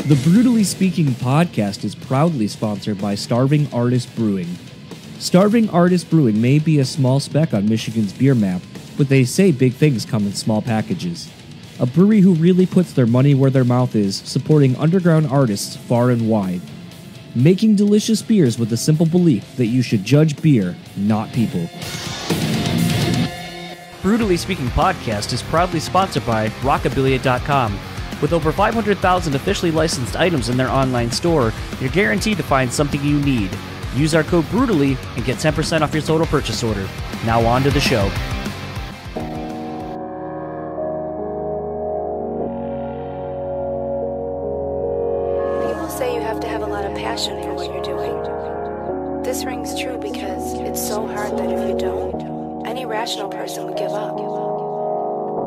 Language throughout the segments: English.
The Brutally Speaking podcast is proudly sponsored by Starving Artist Brewing. Starving Artist Brewing may be a small speck on Michigan's beer map, but they say big things come in small packages. A brewery who really puts their money where their mouth is, supporting underground artists far and wide. Making delicious beers with the simple belief that you should judge beer, not people. Brutally Speaking podcast is proudly sponsored by Rockabilia.com. With over 500,000 officially licensed items in their online store, you're guaranteed to find something you need. Use our code BRUTALLY and get 10% off your total purchase order. Now on to the show. People say you have to have a lot of passion for what you're doing. This rings true because it's so hard that if you don't, any rational person would give up.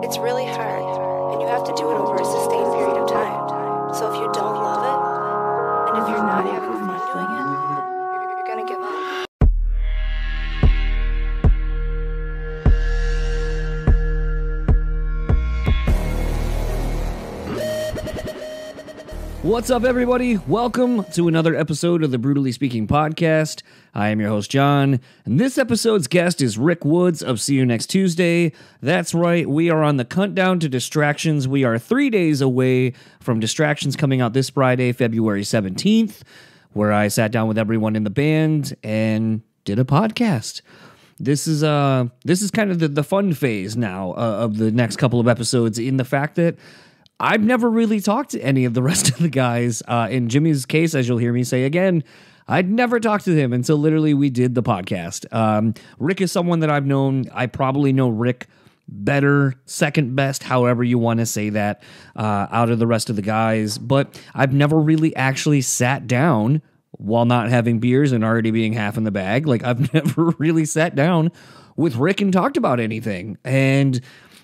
It's really hard, and you have to do it over a sustained period of time. So if you don't love it, and if you're not having fun doing it, you're gonna give up. What's up, everybody? Welcome to another episode of the Brutally Speaking podcast. I am your host, John, and this episode's guest is Rick Woods of See You Next Tuesday. That's right, we are on the countdown to Distractions. We are 3 days away from Distractions coming out this Friday, February 17th, where I sat down with everyone in the band and did a podcast. This is kind of the fun phase now of the next couple of episodes, in the fact that I've never really talked to any of the rest of the guys. In Jimmy's case, as you'll hear me say again, I'd never talked to him until literally we did the podcast. Rick is someone that I've known. I probably know Rick better, second best, however you want to say that, out of the rest of the guys. But I've never really actually sat down while not having beers and already being half in the bag. Like, I've never really sat down with Rick and talked about anything. And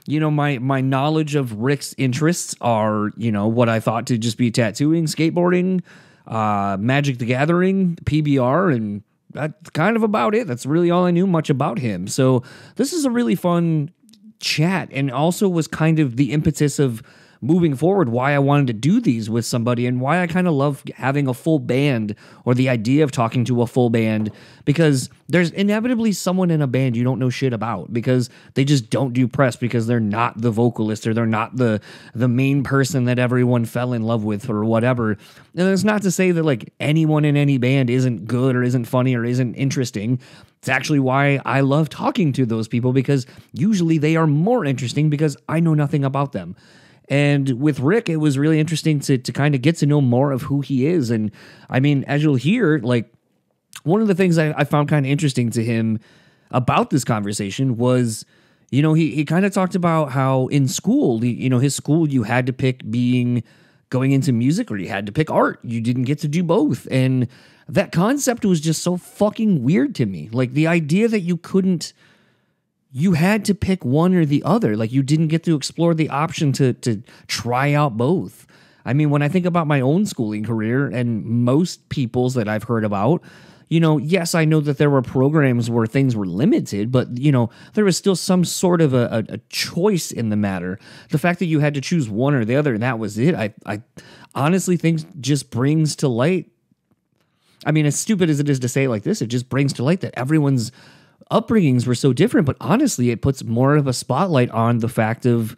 you know, my knowledge of Rick's interests are, you know, what I thought to just be tattooing, skateboarding, Magic the Gathering, PBR, and that's kind of about it. That's really all I knew much about him. So this is a really fun chat, and also was kind of the impetus of moving forward, why I wanted to do these with somebody, and why I kind of love having a full band, or the idea of talking to a full band, because there's inevitably someone in a band you don't know shit about, because they just don't do press, because they're not the vocalist, or they're not the main person that everyone fell in love with, or whatever. And it's not to say that like anyone in any band isn't good, or isn't funny, or isn't interesting. It's actually why I love talking to those people, because usually they are more interesting because I know nothing about them. And with Rick, it was really interesting to kind of get to know more of who he is. And I mean, as you'll hear, like, one of the things I found kind of interesting to him about this conversation was, you know, he kind of talked about how in school, his school, you had to pick going into music, or you had to pick art. You didn't get to do both. And that concept was just so fucking weird to me. Like, the idea that you had to pick one or the other. Like, you didn't get to explore the option to try out both. I mean, when I think about my own schooling career and most people's that I've heard about, you know, yes, I know that there were programs where things were limited, but, you know, there was still some sort of a choice in the matter. The fact that you had to choose one or the other, and that was it, I honestly think just brings to light, I mean, as stupid as it is to say it like this, it just brings to light that everyone's upbringings were so different, but honestly, it puts more of a spotlight on the fact of,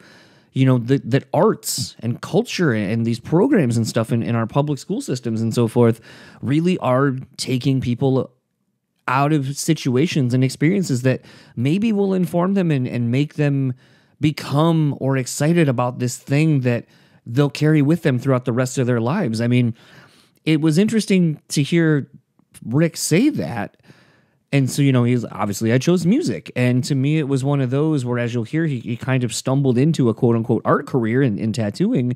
you know, that arts and culture and these programs and stuff in our public school systems and so forth really are taking people out of situations and experiences that maybe will inform them and make them become or excited about this thing that they'll carry with them throughout the rest of their lives. I mean, it was interesting to hear Rick say that. And so, you know, I chose music. And to me, it was one of those where, as you'll hear, he kind of stumbled into a quote-unquote art career in tattooing.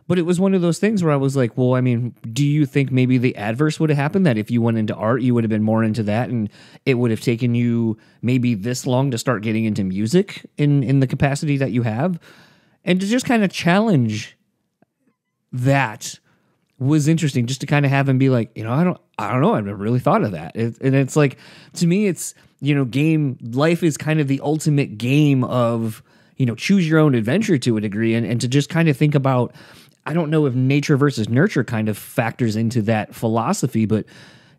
But it was one of those things where I was like, well, I mean, do you think maybe the adverse would have happened? That if you went into art, you would have been more into that, and it would have taken you maybe this long to start getting into music in the capacity that you have? And to just kind of challenge that was interesting, just to kind of have him be like, you know, I don't know, I've never really thought of that. And it's like, to me, it's, you know, life is kind of the ultimate game of, you know, choose your own adventure to a degree, and to just kind of think about, I don't know if nature versus nurture kind of factors into that philosophy, but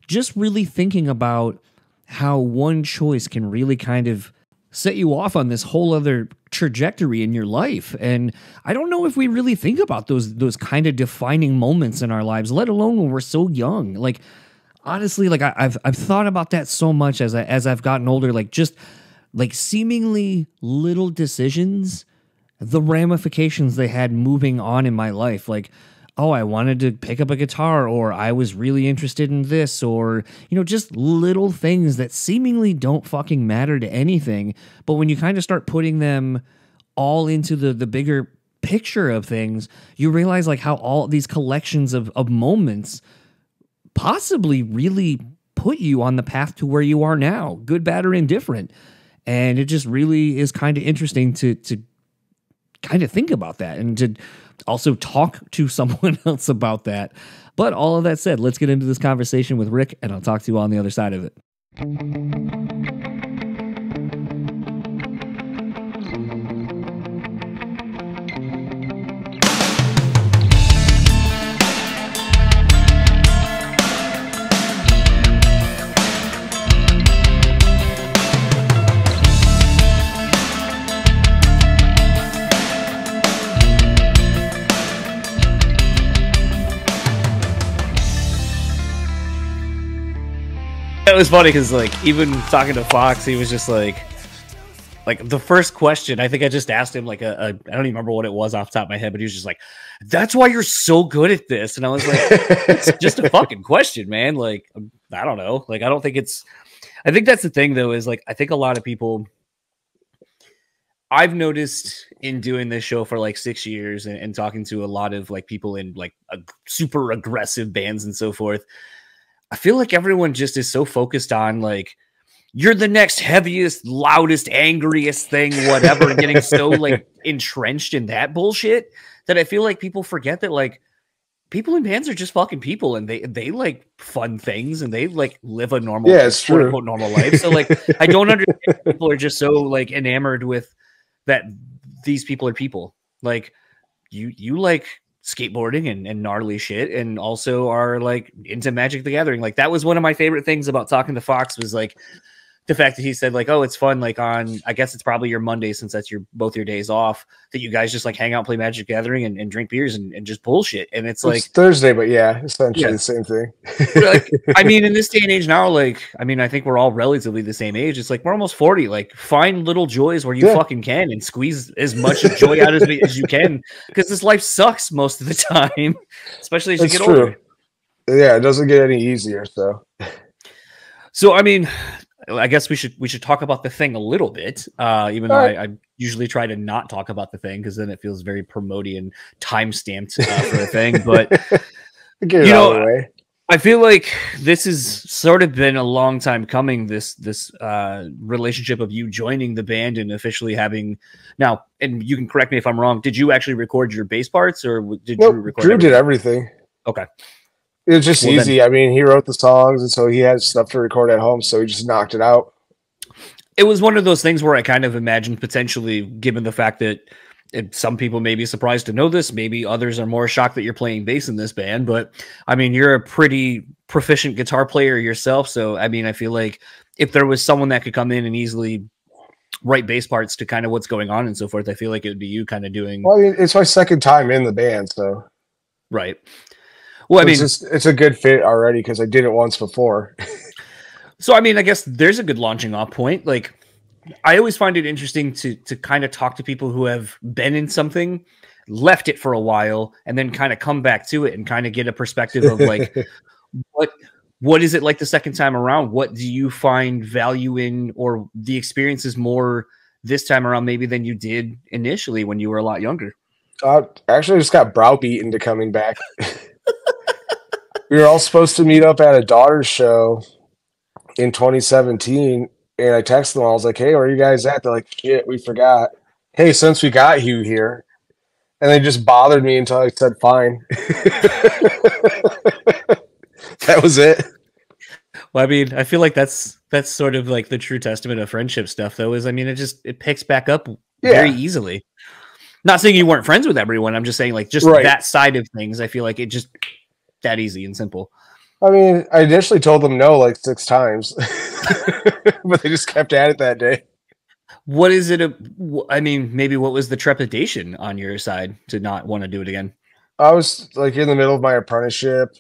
just really thinking about how one choice can really kind of set you off on this whole other trajectory in your life. And I don't know if we really think about those kind of defining moments in our lives, let alone when we're so young. Like, honestly, like I've thought about that so much as I've gotten older, like just like seemingly little decisions, the ramifications they had moving on in my life. Like, oh, I wanted to pick up a guitar, or I was really interested in this, or, you know, just little things that seemingly don't fucking matter to anything. But when you kind of start putting them all into the bigger picture of things, you realize like how all these collections of moments possibly really put you on the path to where you are now, good, bad, or indifferent. And it just really is kind of interesting to kind of think about that and to also talk to someone else about that. But all of that said, let's get into this conversation with Rick, and I'll talk to you on the other side of it. It was funny because, like, even talking to Fox, he was just like the first question, I think I just asked him, like, I don't even remember what it was off the top of my head, but he was just like, that's why you're so good at this. And I was like, it's just a fucking question, man. Like, I don't know. Like, I think that's the thing, though, is like, I think a lot of people, I've noticed in doing this show for like 6 years and talking to a lot of like people in like super aggressive bands and so forth, I feel like everyone just is so focused on like, you're the next heaviest, loudest, angriest thing, whatever, and getting so like entrenched in that bullshit that I feel like people forget that like people in bands are just fucking people, and they like fun things, and they like live a normal, quote unquote, normal life. So like, I don't understand people are just so like enamored with that. These people are people. Like you like skateboarding and gnarly shit, and also are like into Magic the Gathering. Like, that was one of my favorite things about talking to Fox, was like the fact that he said like, oh, it's fun, like on, I guess it's probably your Monday, since that's both your days off, that you guys just like hang out, play Magic the Gathering and drink beers and just bullshit. And it's like Thursday, but yeah, essentially the same thing. Like, I mean, in this day and age now, like, I mean, I think we're all relatively the same age. It's like, we're almost 40. Like, find little joys where you fucking can and squeeze as much joy out as you can, because this life sucks most of the time, especially as you get older. Yeah, it doesn't get any easier. So I mean, I guess we should talk about the thing a little bit, even though I usually try to not talk about the thing, because then it feels very promoty and time stamped for the thing. But get it out of the way. I feel like this has sort of been a long time coming. This relationship of you joining the band and officially having now. And you can correct me if I'm wrong. Did you actually record your bass parts, or did you record? Drew did everything. Okay. It was just easy. Then, I mean, he wrote the songs, and so he had stuff to record at home, so he just knocked it out. It was one of those things where I kind of imagined, potentially, given the fact that some people may be surprised to know this, maybe others are more shocked that you're playing bass in this band, but I mean, you're a pretty proficient guitar player yourself, so I mean, I feel like if there was someone that could come in and easily write bass parts to kind of what's going on and so forth, I feel like it would be you kind of doing... Well, I mean, it's my second time in the band, so... Right. Well, I mean, it's a good fit already because I did it once before. So, I mean, I guess there's a good launching off point. Like, I always find it interesting to kind of talk to people who have been in something, left it for a while, and then kind of come back to it and kind of get a perspective of like, what is it like the second time around? What do you find value in, or the experience is more this time around maybe than you did initially when you were a lot younger? Actually, I just got browbeaten to coming back. We were all supposed to meet up at a daughter's show in 2017, and I texted them. I was like, hey, where are you guys at? They're like, shit, we forgot. Hey, since we got you here. And they just bothered me until I said fine. That was it. Well, I mean, I feel like that's sort of like the true testament of friendship stuff, though, is, I mean, it picks back up very easily. Not saying you weren't friends with everyone. I'm just saying like just Right. that side of things. I feel like it just that easy and simple. I mean, I initially told them no like 6 times, but they just kept at it that day. What is it? I mean, maybe what was the trepidation on your side to not want to do it again? I was like in the middle of my apprenticeship.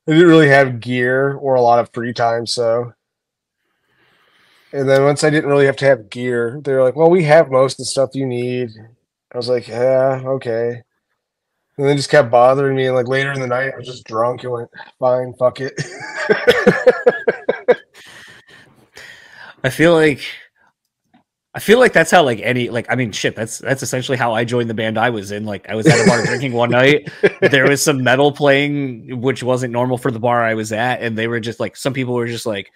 I didn't really have gear or a lot of free time, so. And then once I didn't really have to have gear, they were like, "Well, we have most of the stuff you need." I was like, "Yeah, okay." And they just kept bothering me. And like later in the night, I was just drunk and went, "Fine, fuck it." I feel like that's how like any like I mean shit that's essentially how I joined the band I was in. Like I was at a bar drinking one night. There was some metal playing, which wasn't normal for the bar I was at, and they were just like some people were just like,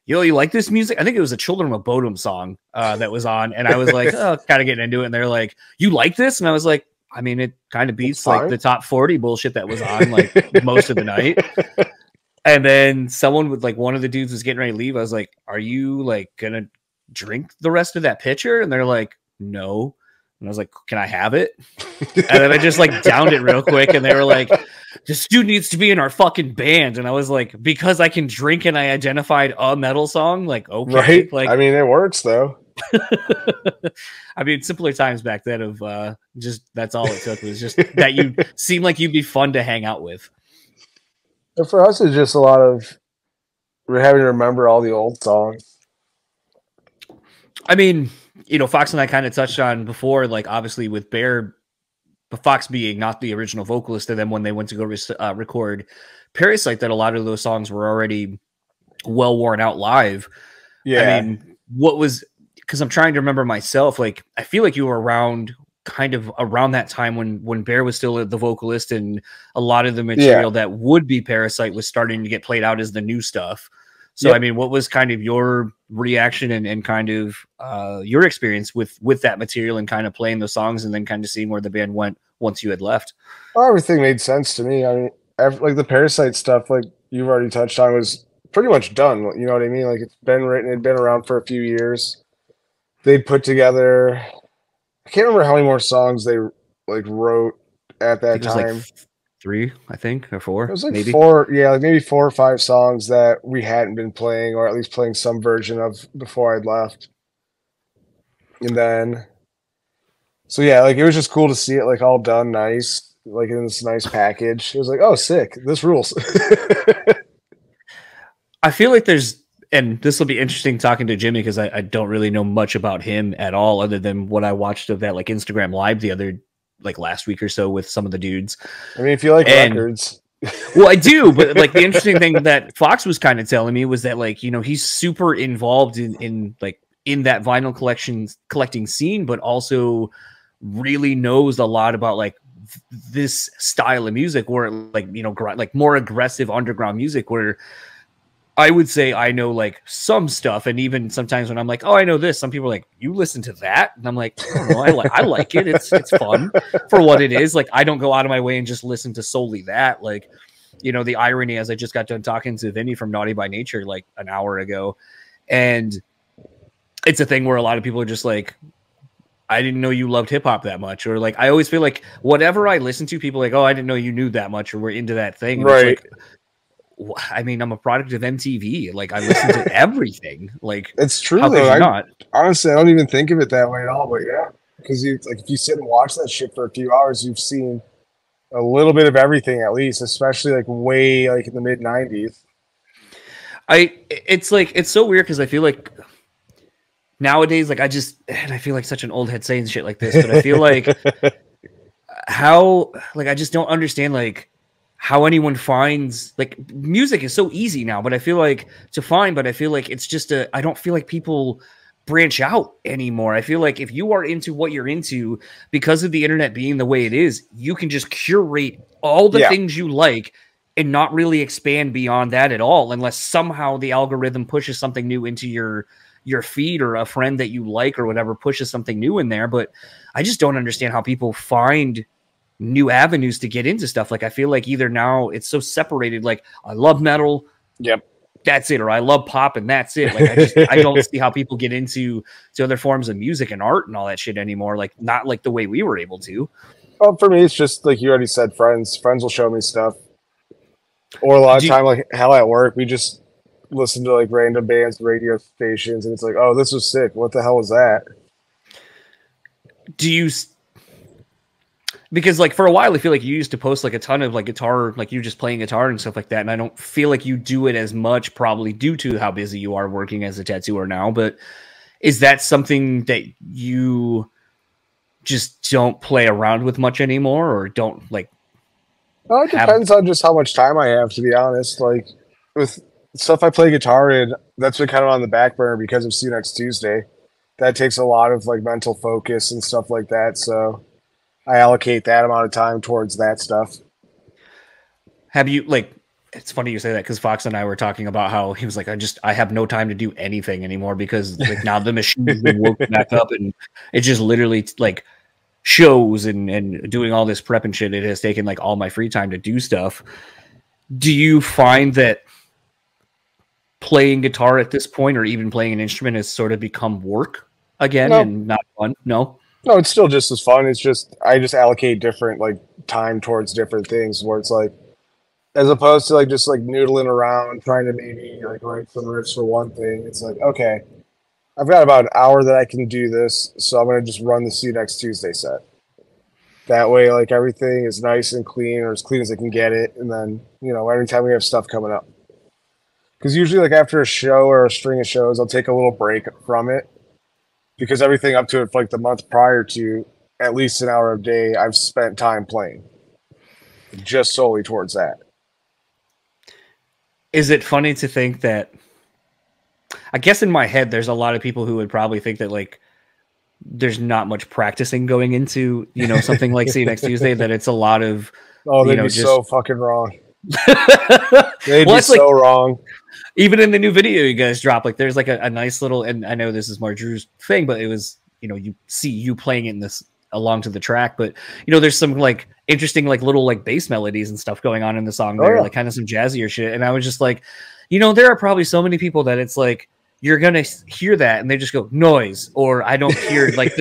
"Yo, you like this music?" I think it was a Children of Bodom song that was on, and I was like, "Oh, kind of getting into it." And they're like, "You like this?" And I was like, "I mean, it kind of beats like the top 40 bullshit that was on like most of the night." And then someone with like one of the dudes was getting ready to leave. I was like, "Are you like gonna drink the rest of that pitcher?" And they're like, "No." And I was like, "Can I have it?" And then I just like downed it real quick. And they were like, "This dude needs to be in our fucking band." And I was like, because I can drink and I identified a metal song, like, okay. Right? Like, I mean, it works though. I mean, simpler times back then of just that's all it took was just that you seemed like you'd be fun to hang out with. And for us, it's just a lot of we're having to remember all the old songs. I mean, you know, Fox and I kind of touched on before, like obviously with Bear, but Fox being not the original vocalist of them when they went to go record Parasite, that a lot of those songs were already well worn out live. Yeah. I mean, what was, because I'm trying to remember myself, like I feel like you were around kind of around that time when Bear was still the vocalist and a lot of the material that would be Parasite was starting to get played out as the new stuff. So, I mean, what was kind of your reaction and kind of your experience with that material and kind of playing those songs and then kind of seeing where the band went once you had left? Well, everything made sense to me. I mean, like the Parasite stuff, like you've already touched on, was pretty much done. You know what I mean? Like it's been written, it'd been around for a few years. They put together, I can't remember how many more songs they like wrote at that time. Like 3, I think, or 4. It was like maybe 4, yeah, like maybe 4 or 5 songs that we hadn't been playing, or at least playing some version of before I'd left. And then, so yeah, like it was just cool to see it like all done nice, like in this nice package. It was like, oh, sick, this rules. I feel like there's, and this will be interesting talking to Jimmy because I don't really know much about him at all other than what I watched of that like Instagram live the other like last week or so with some of the dudes. I mean, if you like records. Well, I do, but like the interesting thing that Fox was kind of telling me was that like, you know, he's super involved in like in that vinyl collecting scene, but also really knows a lot about like this style of music where like, you know, like more aggressive underground music where I would say I know like some stuff, and even sometimes when I'm like, "Oh, I know this," some people are like, "You listen to that?" And I'm like, "I don't know, I like it. It's fun for what it is." Like, I don't go out of my way and just listen to solely that. Like, you know, the irony as I just got done talking to Vinny from Naughty by Nature like an hour ago, and it's a thing where a lot of people are just like, "I didn't know you loved hip hop that much," or like, I always feel like whatever I listen to, people are like, "Oh, I didn't know you knew that much," or "We're into that thing," and right? It's like, I mean, I'm a product of MTV. Like, I listen to everything. Like, it's true how though. could you not? Honestly, I don't even think of it that way at all. But yeah, because you like if you sit and watch that shit for a few hours, you've seen a little bit of everything at least, especially like way like in the mid '90s. It's like it's so weird because I feel like nowadays, like I feel like such an old head saying shit like this, but I feel like how like I just don't understand like how anyone finds like music is so easy now, but I feel like it's just I don't feel like people branch out anymore. I feel like if you are into what you're into because of the internet being the way it is, you can just curate all the things you like and not really expand beyond that at all, unless somehow the algorithm pushes something new into your feed or a friend that you like or whatever pushes something new in there. But I just don't understand how people find new avenues to get into stuff. Like I feel like either now it's so separated, like I love metal, that's it, or I love pop and that's it. Like I don't see how people get into other forms of music and art and all that shit anymore. Like not like the way we were able to. Well, for me, it's just like you already said, friends. Friends will show me stuff. Or a lot of time, like hell at work, we just listen to like random bands, radio stations, and it's like, oh, this was sick. What the hell was that? Do you? Because like for a while, I feel like you used to post like a ton of like guitar, like you just playing guitar and stuff like that. And I don't feel like you do it as much, probably due to how busy you are working as a tattooer now. But is that something that you just don't play around with much anymore, or don't like? Well, it depends on just how much time I have, to be honest. Like with stuff I play guitar in, that's been kind of on the back burner because of See You Next Tuesday. That takes a lot of like mental focus and stuff like that. So I allocate that amount of time towards that stuff. Have you like? It's funny you say that because Fox and I were talking about how he was like, I have no time to do anything anymore because like now the machine's been woken back up and it just literally like shows and doing all this prep and shit. It has taken like all my free time to do stuff. Do you find that playing guitar at this point or even playing an instrument has sort of become work again and not fun? No, it's still just as fun. It's just I just allocate different like time towards different things where it's like as opposed to like just like noodling around trying to maybe like write some riffs for one thing. It's like, okay, I've got about an hour that I can do this, so I'm going to just run the See You Next Tuesday set. That way, like, everything is nice and clean, or as clean as I can get it, and then, you know, every time we have stuff coming up. Because usually, like, after a show or a string of shows, I'll take a little break from it, because everything up to it, like, the month prior to, at least an hour a day, I've spent time playing. Just solely towards that. Is it funny to think that I guess in my head, there's a lot of people who would probably think that like there's not much practicing going into, you know, something like See You Next Tuesday, that it's a lot of, they'd be so fucking wrong. They'd be so wrong. Even in the new video you guys drop, like there's like a nice little, and I know this is more Drew's thing, but it was, you know, you see you playing it in this along to the track, but you know, there's some like interesting, like little like bass melodies and stuff going on in the song there, like kind of some jazzier shit. And I was just like, you know, there are probably so many people that it's like, you're going to hear that and they just go noise, or I don't hear like,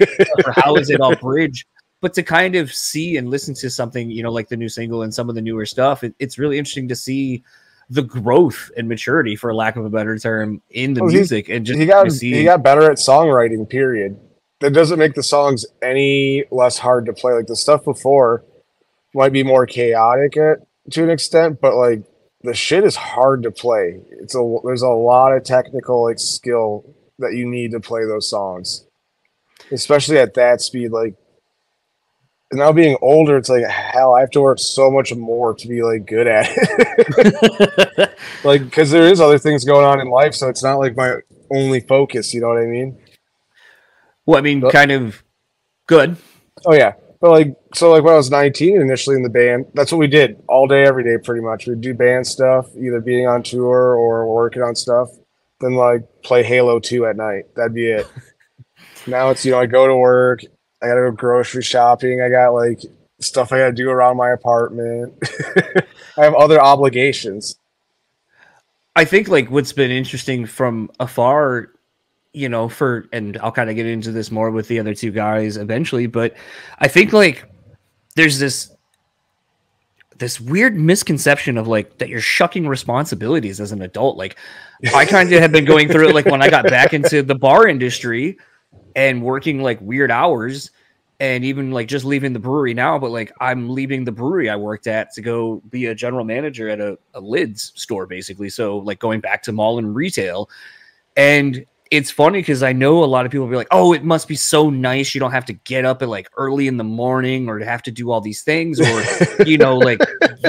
or how is it all bridge? But to kind of see and listen to something, you know, like the new single and some of the newer stuff, it's really interesting to see the growth and maturity, for lack of a better term, in the music. And just he got better at songwriting, period. That doesn't make the songs any less hard to play. Like the stuff before might be more chaotic to an extent, but like the shit is hard to play. There's a lot of technical like skill that you need to play those songs, especially at that speed. Like now being older, it's like hell. I have to work so much more to be like good at it. Like because there is other things going on in life, so it's not like my only focus. You know what I mean? Well, I mean, kind of good. Oh yeah. But like, so like when I was 19 initially in the band, that's what we did all day, every day, pretty much. We'd do band stuff, either being on tour or working on stuff. Then like play Halo 2 at night. That'd be it. Now it's, you know, I go to work, I gotta go grocery shopping, I got like stuff I gotta do around my apartment. I have other obligations. I think like what's been interesting from afar, you know, and I'll kind of get into this more with the other two guys eventually, but I think like there's this weird misconception of like that you're shucking responsibilities as an adult. Like I kind of have been going through it, like when I got back into the bar industry and working like weird hours, and even like just leaving the brewery now, but like I'm leaving the brewery I worked at to go be a general manager at a lids store, basically. So like going back to mall and retail. And it's funny because I know a lot of people will be like, oh, it must be so nice. You don't have to get up at like early in the morning or to have to do all these things, or, you know, like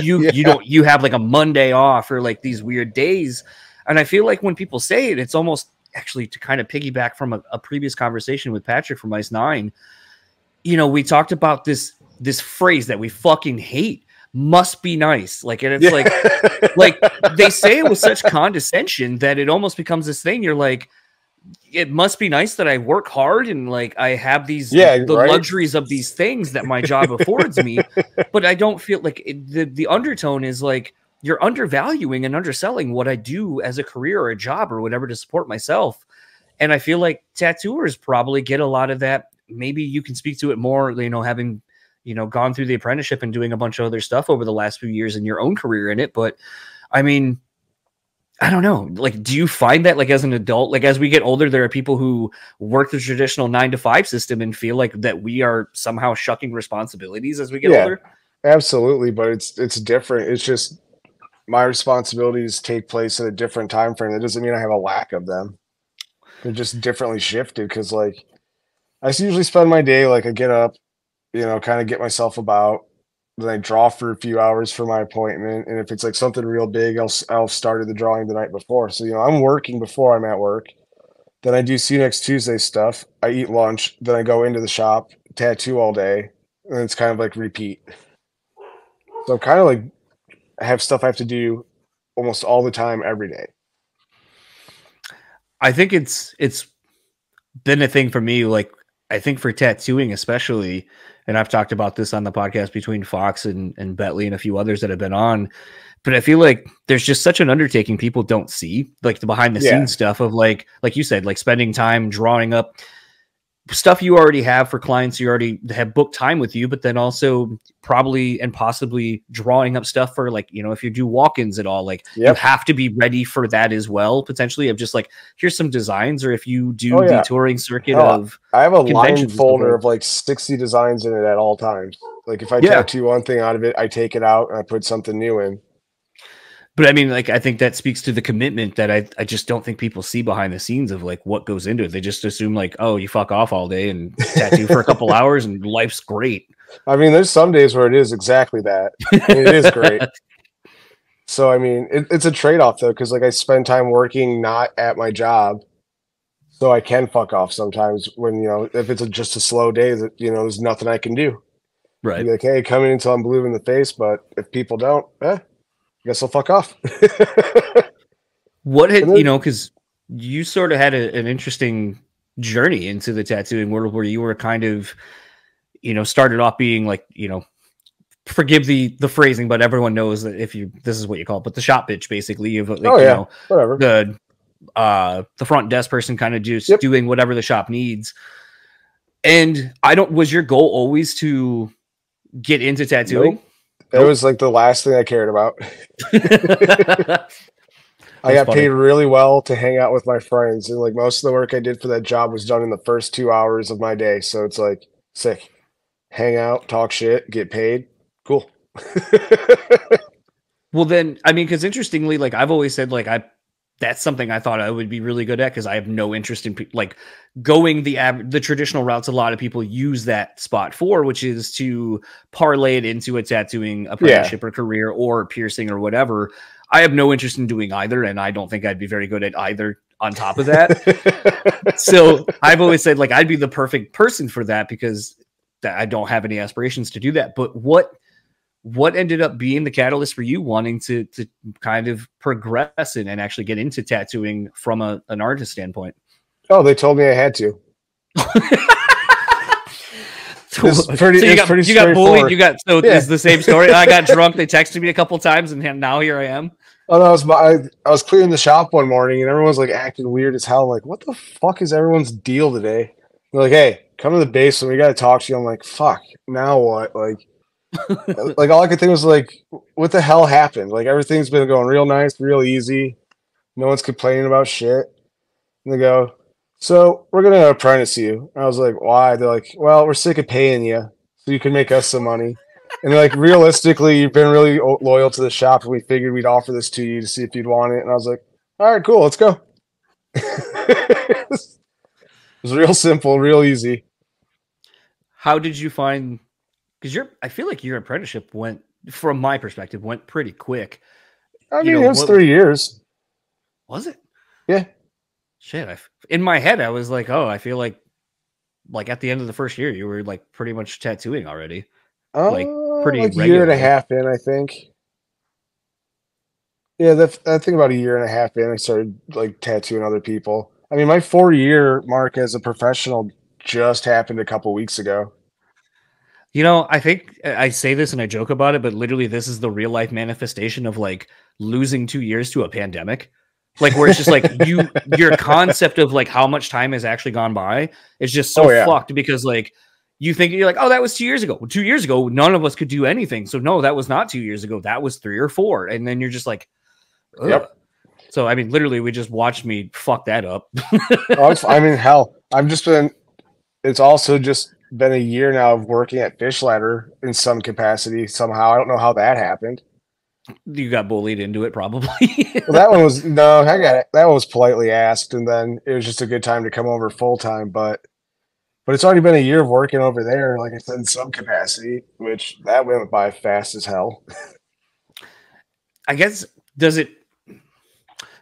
you have like a Monday off or like these weird days. And I feel like when people say it, it's almost actually to kind of piggyback from a previous conversation with Patrick from Ice 9. You know, we talked about this phrase that we fucking hate, must be nice. Like, and it's like they say it with such condescension that it almost becomes this thing. You're like, it must be nice that I work hard and like I have these luxuries of these things that my job affords me, but I don't feel like the undertone is like, you're undervaluing and underselling what I do as a career or a job or whatever to support myself. And I feel like tattooers probably get a lot of that. Maybe you can speak to it more, having, gone through the apprenticeship and doing a bunch of other stuff over the last few years in your own career in it. But I mean, I don't know. Like, do you find that like as an adult, like as we get older, there are people who work the traditional 9-to-5 system and feel like that we are somehow shucking responsibilities as we get older? Absolutely. But it's different. It's just my responsibilities take place at a different time frame. That doesn't mean I have a lack of them. They're just differently shifted. Cause like I usually spend my day, like I get up, kind of get myself about, then I draw for a few hours for my appointment. And if it's like something real big, I'll started the drawing the night before. So, I'm working before I'm at work. Then I do see you next Tuesday stuff. I eat lunch. Then I go into the shop, tattoo all day. And it's kind of like repeat. So I'm kind of like, I have stuff I have to do almost all the time, every day. I think it's been a thing for me. Like, I think for tattooing, especially, and I've talked about this on the podcast between Fox and Bentley and a few others that have been on, but I feel like there's just such an undertaking people don't see, like the behind the scenes stuff of like you said, like spending time drawing up stuff you already have for clients you already have booked time with you, but then also probably and possibly drawing up stuff for like, if you do walk-ins at all, like you have to be ready for that as well, potentially, of just like, here's some designs, or if you do the touring circuit of I have a line folder of like 60 designs in it at all times. Like if I tattoo one thing out of it, I take it out and I put something new in. But I mean, like, I think that speaks to the commitment that I just don't think people see behind the scenes of like what goes into it. They just assume like, oh, you fuck off all day and tattoo for a couple hours and life's great. I mean, there's some days where it is exactly that. It is great. So, I mean, it's a trade-off though, because like I spend time working not at my job, so I can fuck off sometimes when, if it's just a slow day that, there's nothing I can do. Right. Be like, hey, come in until I'm blue in the face, but if people don't, I guess I'll fuck off. What had, because you sort of had an interesting journey into the tattooing world where you were kind of, started off being like, forgive the phrasing, but everyone knows that this is what you call it, but the shop bitch, basically, you've like, whatever. The front desk person kind of just doing whatever the shop needs. And was your goal always to get into tattooing? Nope. It was like the last thing I cared about. I got paid really well to hang out with my friends. And like most of the work I did for that job was done in the first 2 hours of my day. So it's like sick. Hang out, talk shit, get paid. Cool. Well, then, I mean, because interestingly, like I've always said, like that's something I thought I would be really good at because I have no interest in like going the traditional routes a lot of people use that spot for, which is to parlay it into a tattooing apprenticeship or career or piercing or whatever. I have no interest in doing either, and I don't think I'd be very good at either on top of that. So I've always said like I'd be the perfect person for that because I don't have any aspirations to do that. But what ended up being the catalyst for you wanting to kind of progress and actually get into tattooing from an artist standpoint? Oh, they told me I had to. You got bullied. It's the same story. I got drunk. They texted me a couple times, and now here I am. Oh, no, I was clearing the shop one morning, and everyone's like acting weird as hell. Like, what the fuck is everyone's deal today? They're like, hey, come to the basement. We got to talk to you. I'm like, fuck. Now what? Like all I could think was like, what the hell happened? Like everything's been going real nice, real easy. No one's complaining about shit. And they go, so we're going to apprentice you. And I was like, why? They're like, well, we're sick of paying you so you can make us some money. And they're like, realistically, you've been really loyal to the shop, and we figured we'd offer this to you to see if you'd want it. And I was like, all right, cool, let's go. It was real simple, real easy. How did you find, because I feel like your apprenticeship went, from my perspective, went pretty quick. I mean, it was 3 years. Was it? Yeah. Shit, in my head, I was like, oh, I feel like at the end of the first year, you were like pretty much tattooing already. Like pretty like a year and a half in, I think. Yeah, I think about a year and a half in, I started like tattooing other people. I mean, my 4-year mark as a professional just happened a couple weeks ago. I think I say this and I joke about it, but literally this is the real life manifestation of like losing 2 years to a pandemic. Like where it's just like your concept of like how much time has actually gone by is just so fucked because like you're like, oh, that was 2 years ago. 2 years ago, none of us could do anything. So no, that was not 2 years ago. That was 3 or 4. And then you're just like, ugh. Yep. So I mean, literally, we just watched me fuck that up. I mean, hell, it's also just been a year now of working at Fish Ladder in some capacity somehow. I don't know how that happened. You got bullied into it, probably. Well, that one was no, I got it. That one was politely asked, and then it was just a good time to come over full time. But it's already been a year of working over there, like I said, in some capacity, which that went by fast as hell. I guess does it?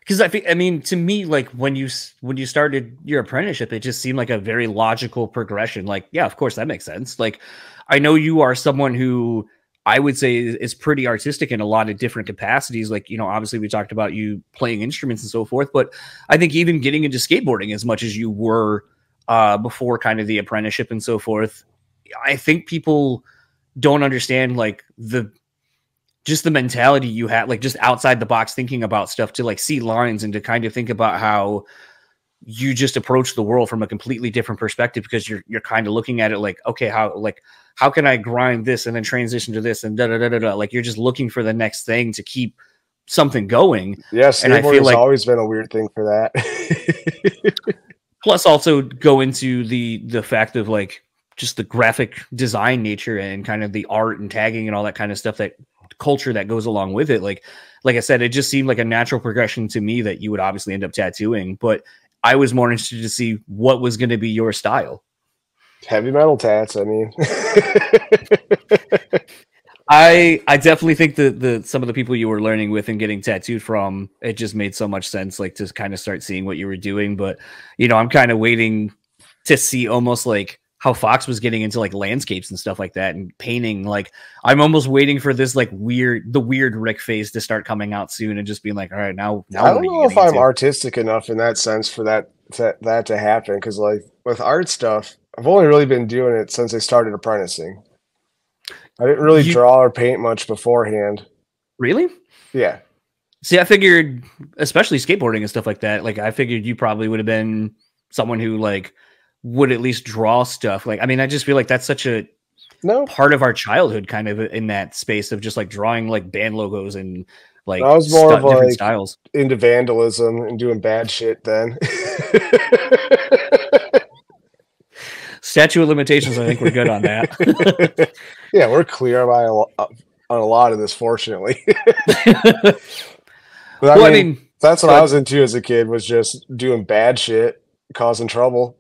Because I mean, to me, like when you started your apprenticeship, it just seemed like a very logical progression. Like, yeah, of course that makes sense. Like, I know you are someone who I would say is pretty artistic in a lot of different capacities. Like, obviously we talked about you playing instruments and so forth, but I think even getting into skateboarding as much as you were before kind of the apprenticeship and so forth, I think people don't understand like just the mentality you had, like just outside the box thinking about stuff to like see lines and to kind of think about how you just approach the world from a completely different perspective because you're kind of looking at it like, okay, how can I grind this and then transition to this and da da da da da. Like you're just looking for the next thing to keep something going. Yes, and I feel like always been a weird thing for that. Plus, also go into the fact of like just the graphic design nature and kind of the art and tagging and all that kind of stuff, that culture that goes along with it. Like I said, it just seemed like a natural progression to me that you would obviously end up tattooing, but I was more interested to see what was going to be your style. Heavy metal tats. I mean, I definitely think that some of the people you were learning with and getting tattooed from, it just made so much sense, like to kind of start seeing what you were doing. But I'm kind of waiting to see almost like how Fox was getting into like landscapes and stuff like that and painting. Like I'm almost waiting for this like the weird Rick phase to start coming out soon and just being like, all right, now I don't know if I'm artistic enough in that sense for that to happen. Cause like with art stuff, I've only really been doing it since I started apprenticing. I didn't really draw or paint much beforehand. Really? Yeah. See, I figured, especially skateboarding and stuff like that, like I figured you probably would have been someone who like would at least draw stuff. Like, I mean, I just feel like that's such a part of our childhood kind of in that space of just like drawing like band logos and like I was more of different styles into vandalism and doing bad shit then. Statute of limitations, I think we're good on that. Yeah, we're clear on a lot of this, fortunately. But I mean, that's what I was into as a kid, was just doing bad shit, causing trouble.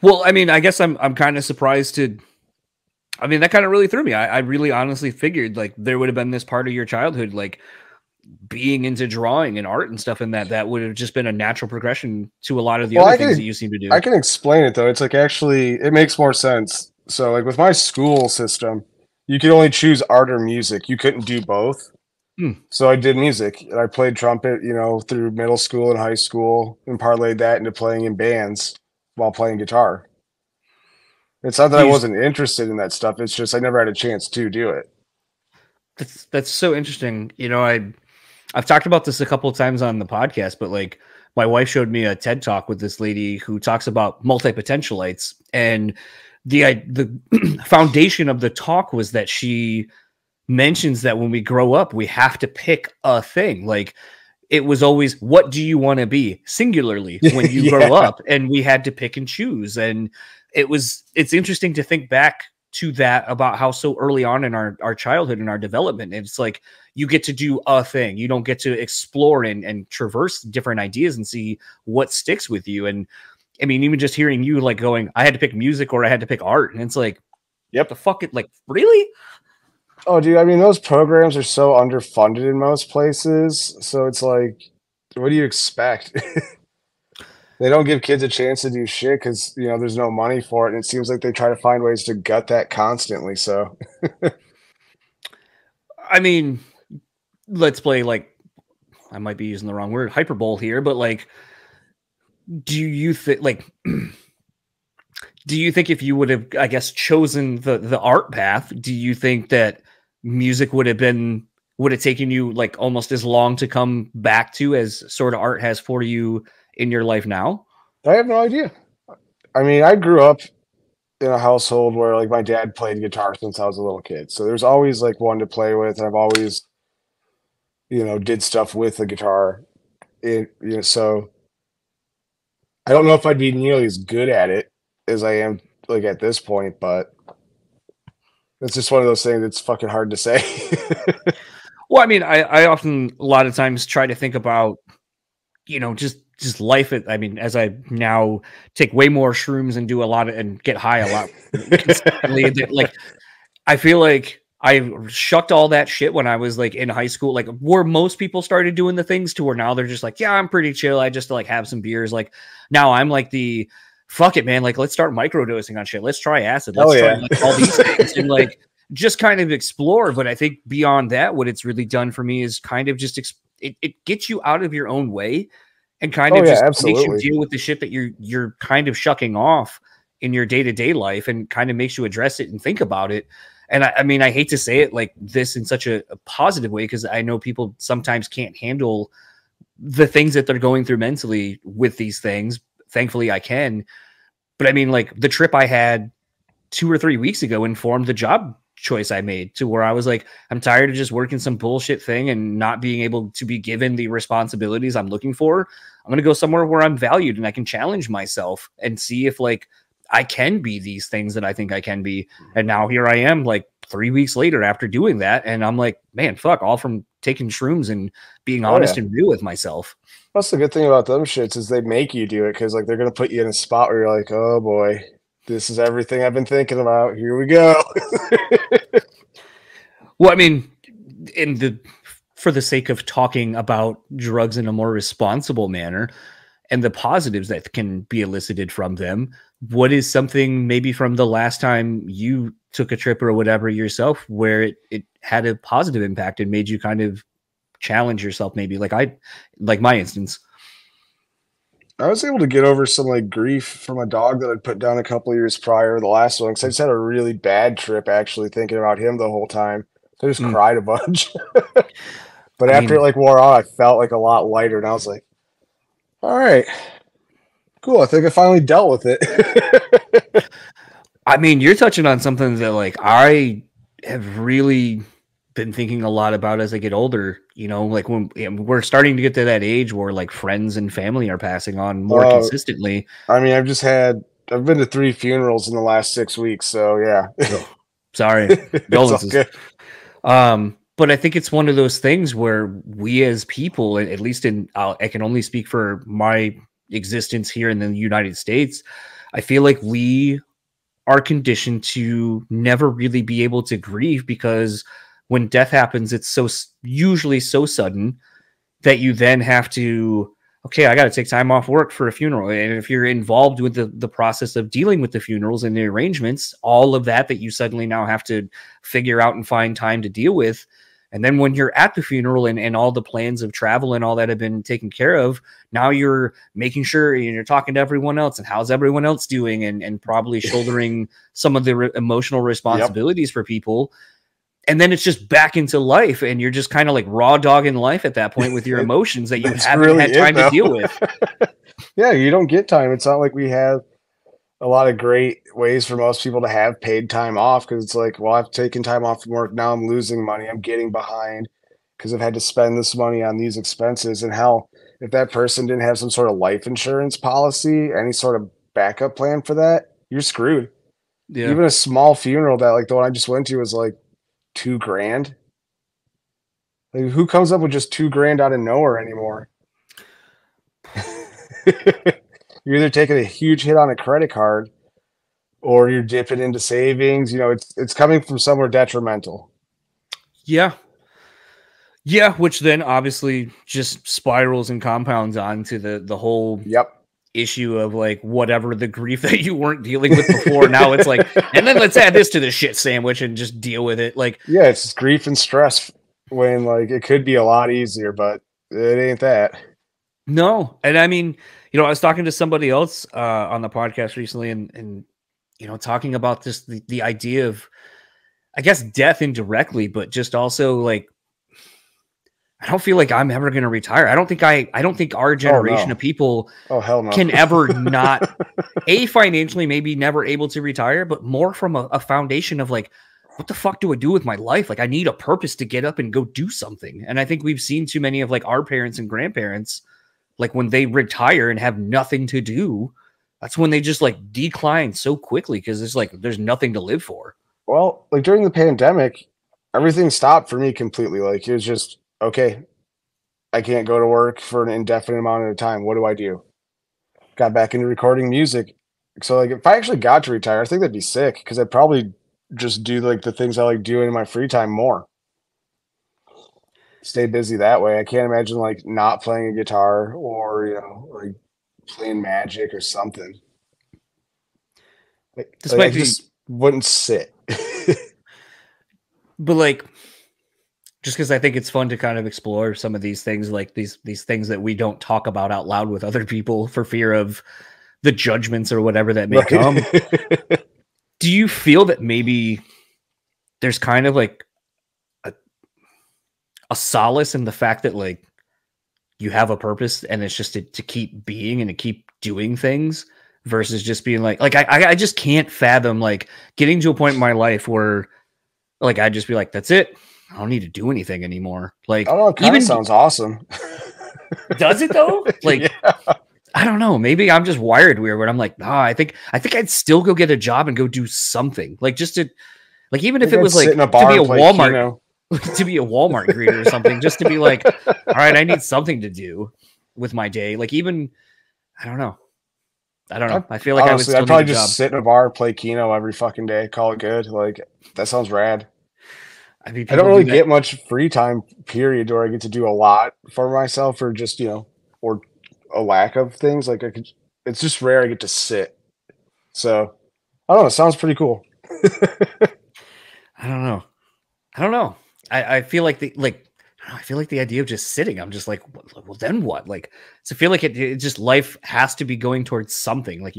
Well, I mean, I guess I'm kind of surprised I mean, that kind of really threw me. I really honestly figured like there would have been this part of your childhood, like being into drawing and art and stuff, and that would have just been a natural progression to a lot of the other things that you seem to do. I can explain it though. It's like actually it makes more sense. So like with my school system, you could only choose art or music. You couldn't do both. So I did music, and I played trumpet, through middle school and high school, and parlayed that into playing in bands while playing guitar. It's not that I wasn't interested in that stuff. It's just I never had a chance to do it. That's so interesting. I've talked about this a couple of times on the podcast, but like my wife showed me a TED talk with this lady who talks about multi-potentialites, and the foundation of the talk was that she mentions that when we grow up, we have to pick a thing. Like it was always, what do you want to be singularly when you grow up? And we had to pick and choose. And it's interesting to think back to that about how so early on in our childhood and our development, it's like you get to do a thing. You don't get to explore and traverse different ideas and see what sticks with you. And I mean, even just hearing you like going, I had to pick music or I had to pick art. And it's like, yep, the fuck it, like, really? Oh, dude, I mean, those programs are so underfunded in most places. So it's like, what do you expect? They don't give kids a chance to do shit because, there's no money for it. And it seems like they try to find ways to gut that constantly. So, I mean, let's play like, I might be using the wrong word, hyperbole here, but like, do you think like, Do you think if you would have, I guess, chosen the art path, do you think that music would have taken you like almost as long to come back to as sort of art has for you in your life now? I have no idea. I mean, I grew up in a household where like my dad played guitar since I was a little kid. So there's always like one to play with. And I've always, did stuff with the guitar. So I don't know if I'd be nearly as good at it as I am like at this point, but it's just one of those things that's fucking hard to say. Well, I mean, I often a lot of times try to think about, just life. I mean, as I now take way more shrooms and do a lot and get high a lot consistently, like I feel like I shucked all that shit when I was like in high school, like where most people started doing the things to where now they're just like, yeah, I'm pretty chill. I just like have some beers. Like now I'm like the fuck it, man. Like let's start microdosing on shit. Let's try acid. Let's try like, all these things and like just kind of explore. But I think beyond that, what it's really done for me is kind of just it gets you out of your own way and kind of just makes you deal with the shit that you're kind of shucking off in your day-to-day life and kind of makes you address it and think about it. And I mean, I hate to say it like this in such a positive way, because I know people sometimes can't handle the things that they're going through mentally with these things. Thankfully, I can. But I mean, like the trip I had 2 or 3 weeks ago informed the job choice I made, to where I was like, I'm tired of just working some bullshit thing and not being able to be given the responsibilities I'm looking for. I'm going to go somewhere where I'm valued and I can challenge myself and see if like I can be these things that I think I can be. And now here I am like 3 weeks later after doing that. And I'm like, man, fuck, all from taking shrooms and being honest and real with myself. That's the good thing about them shits is they make you do it, because like they're going to put you in a spot where you're like, oh boy, this is everything I've been thinking about. Here we go. Well, I mean, for the sake of talking about drugs in a more responsible manner and the positives that can be elicited from them, what is something maybe from the last time you took a trip or whatever yourself where it had a positive impact and made you kind of challenge yourself? Maybe like my instance. I was able to get over some like grief from a dog that I'd put down a couple of years prior, the last one, because I just had a really bad trip actually thinking about him the whole time. So I just cried a bunch. But after it like wore off, I felt like a lot lighter, and I was like, all right, cool. I think I finally dealt with it. I mean, you're touching on something that like I have really been thinking a lot about as I get older, like when we're starting to get to that age where like friends and family are passing on more consistently. I mean, I've been to 3 funerals in the last 6 weeks. So yeah. Oh, sorry. But I think it's one of those things where we as people, at least I can only speak for my existence here in the United States. I feel like we are conditioned to never really be able to grieve, because when death happens, it's usually so sudden that you then have to, okay, I got to take time off work for a funeral. And if you're involved with the process of dealing with the funerals and the arrangements, all of that you suddenly now have to figure out and find time to deal with. And then when you're at the funeral and all the plans of travel and all that have been taken care of, now you're making sure you're talking to everyone else and how's everyone else doing, and probably shouldering some of the emotional responsibilities for people. And then it's just back into life, and you're just kind of like raw dogging life at that point with your emotions that you haven't really had time to deal with. Yeah, you don't get time. It's not like we have a lot of great ways for most people to have paid time off, because it's like, well, I've taken time off from work. Now I'm losing money. I'm getting behind because I've had to spend this money on these expenses. And hell, if that person didn't have some sort of life insurance policy, any sort of backup plan for that, you're screwed. Yeah. Even a small funeral that like the one I just went to was like $2,000. Like, who comes up with just $2,000 out of nowhere anymore? You're either taking a huge hit on a credit card or you're dipping into savings. It's coming from somewhere detrimental. Yeah. Yeah, which then obviously just spirals and compounds onto the whole issue of like whatever the grief that you weren't dealing with before. Now it's like, and then let's add this to the shit sandwich and just deal with it. Like, yeah, it's grief and stress when like it could be a lot easier, but it ain't that. No. And I mean, I was talking to somebody else on the podcast recently, and talking about this, the idea of, I guess, death indirectly, but just also like, I don't feel like I'm ever going to retire. I don't think our generation of people hell no. can ever not financially maybe never able to retire, but more from a foundation of like, what the fuck do I do with my life? Like I need a purpose to get up and go do something. And I think we've seen too many of like our parents and grandparents, like when they retire and have nothing to do, that's when they just like decline so quickly because it's like there's nothing to live for. Well, like during the pandemic, everything stopped for me completely. Like it was just, okay, I can't go to work for an indefinite amount of time. What do I do? Got back into recording music. So like if I actually got to retire, I think that'd be sick because I'd probably just do like the things I like doing in my free time more. Stay busy that way. I can't imagine like not playing a guitar or, like playing Magic or something. I just wouldn't sit. But like, just because I think it's fun to kind of explore some of these things, like these things that we don't talk about out loud with other people for fear of the judgments or whatever that may come. Do you feel that maybe there's kind of like a solace in the fact that like you have a purpose and it's just to keep being and to keep doing things versus just being like I just can't fathom like getting to a point in my life where like I'd just be like, that's it. I don't need to do anything anymore. Like, I don't know, it kind of sounds awesome. Does it though? Like, yeah. I don't know. Maybe I'm just wired weird. Where I'm like, nah. I think I'd still go get a job and go do something. Like just to, like even if it was like to be a Walmart, to be a Walmart greeter or something, just to be like, all right, I need something to do with my day. Like even, I don't know. I feel like honestly, I'd probably just sit in a bar, play Keno every fucking day, call it good. Like that sounds rad. I mean, I don't really get much free time, period, where I get to do a lot for myself or just, or a lack of things. Like it's just rare I get to sit. So I don't know. It sounds pretty cool. I don't know. I feel like I feel like the idea of just sitting, I'm just like, well, then what? Like, so I feel like it just life has to be going towards something. Like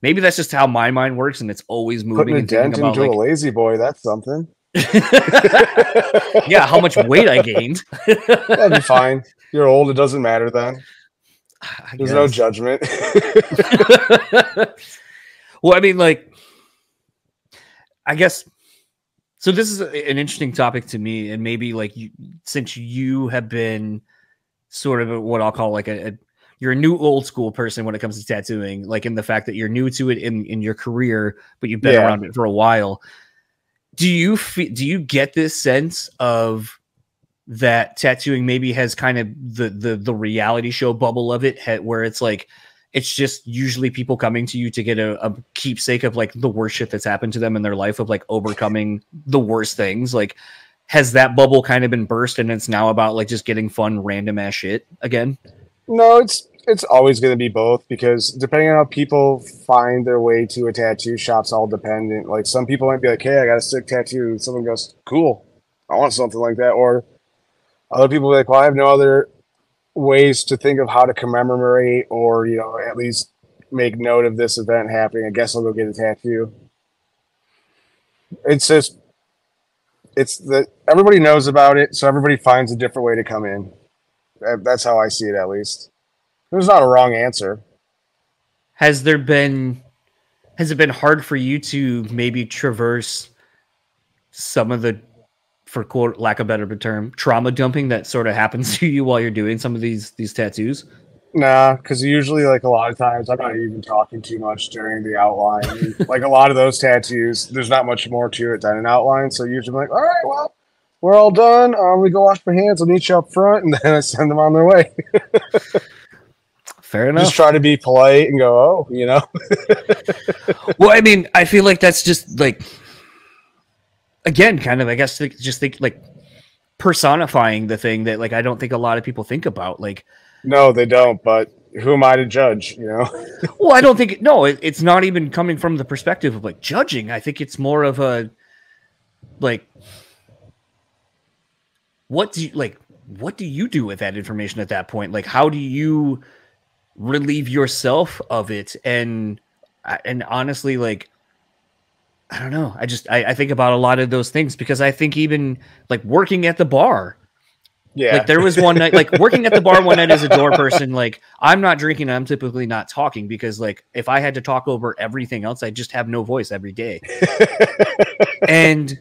maybe that's just how my mind works, and it's always moving. Putting a dent into a lazy boy, that's something. Yeah, how much weight I gained. That'd be fine. You're old, it doesn't matter then. There's no judgment. Well, I mean, like, I guess. So this is an interesting topic to me, and maybe like since you have been sort of what I'll call like you're a new old school person when it comes to tattooing, like in the fact that you're new to it in your career, but you've been around it for a while. Do you get this sense of that tattooing maybe has kind of the reality show bubble of it, where it's like it's just usually people coming to you to get a keepsake of like the worst shit that's happened to them in their life of like overcoming the worst things? Like, has that bubble kind of been burst and it's now about like just getting fun random ass shit again? No, it's always going to be both, because depending on how people find their way to a tattoo shop's all dependent. Like some people might be like, hey, I got a sick tattoo. And someone goes, cool, I want something like that. Or other people be like, well, I have no other ways to think of how to commemorate or, at least make note of this event happening. I guess I'll go get a tattoo. It's just, it's that everybody knows about it. So everybody finds a different way to come in. That's how I see it, at least. There's not a wrong answer. Has it been hard for you to maybe traverse some of the, for quote lack of a better term, trauma dumping that sort of happens to you while you're doing some of these tattoos? Nah, because usually, like a lot of times, I'm not even talking too much during the outline. Like a lot of those tattoos, there's not much more to it than an outline. So usually I'm like, all right, well, we're all done. We go wash my hands. I'll meet you up front, and then I send them on their way. Fair enough. Just try to be polite and go, Well, I mean, I feel like that's just like, again, kind of, I guess, just think like personifying the thing that like I don't think a lot of people think about. Like, no, they don't. But who am I to judge? Well, I don't think it's not even coming from the perspective of like judging. I think it's more of a like, what do you do with that information at that point? Like, how do you relieve yourself of it? And honestly, like, I don't know. I think about a lot of those things because I think even like working at the bar. Yeah. Like there was one night, like working at the bar one night as a door person, like I'm not drinking. I'm typically not talking because like if I had to talk over everything else, I'd just have no voice every day. And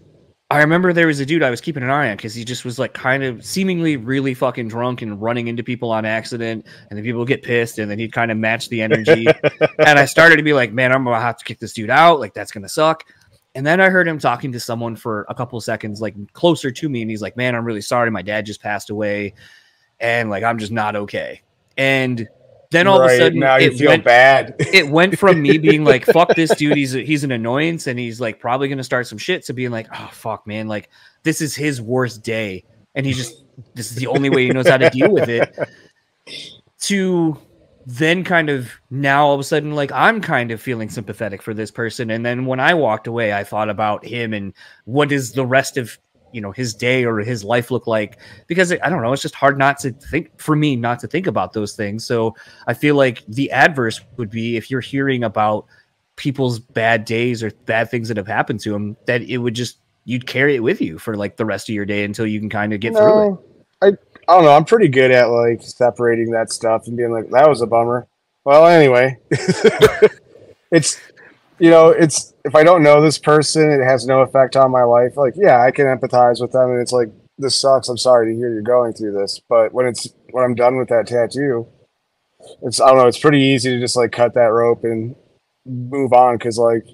I remember there was a dude I was keeping an eye on because he just was like kind of seemingly really fucking drunk and running into people on accident. And then people would get pissed and then he'd kind of match the energy. And I started to be like, man, I'm going to have to kick this dude out. Like that's going to suck. And then I heard him talking to someone for a couple of seconds, like closer to me. And he's like, man, I'm really sorry. My dad just passed away. And like, I'm just not okay. And then all of a sudden, now you feel bad. It went from me being like, fuck this dude. He's an annoyance. And he's like probably going to start some shit to being like, oh, fuck, man. Like this is his worst day. And this is the only way he knows how to deal with it. To then kind of now all of a sudden, like I'm kind of feeling sympathetic for this person. And then when I walked away, I thought about him and what is the rest of, his day or his life look like, because I don't know, it's just hard not to think about those things. So I feel like the adverse would be if you're hearing about people's bad days or bad things that have happened to them, that it would just, you'd carry it with you for like the rest of your day until you can kind of get through it. I don't know. I'm pretty good at like separating that stuff and being like, that was a bummer. Well, anyway, it's if I don't know this person, it has no effect on my life. Like, yeah, I can empathize with them. And it's like, this sucks. I'm sorry to hear you're going through this. But when I'm done with that tattoo, I don't know. It's pretty easy to just like cut that rope and move on. Cause like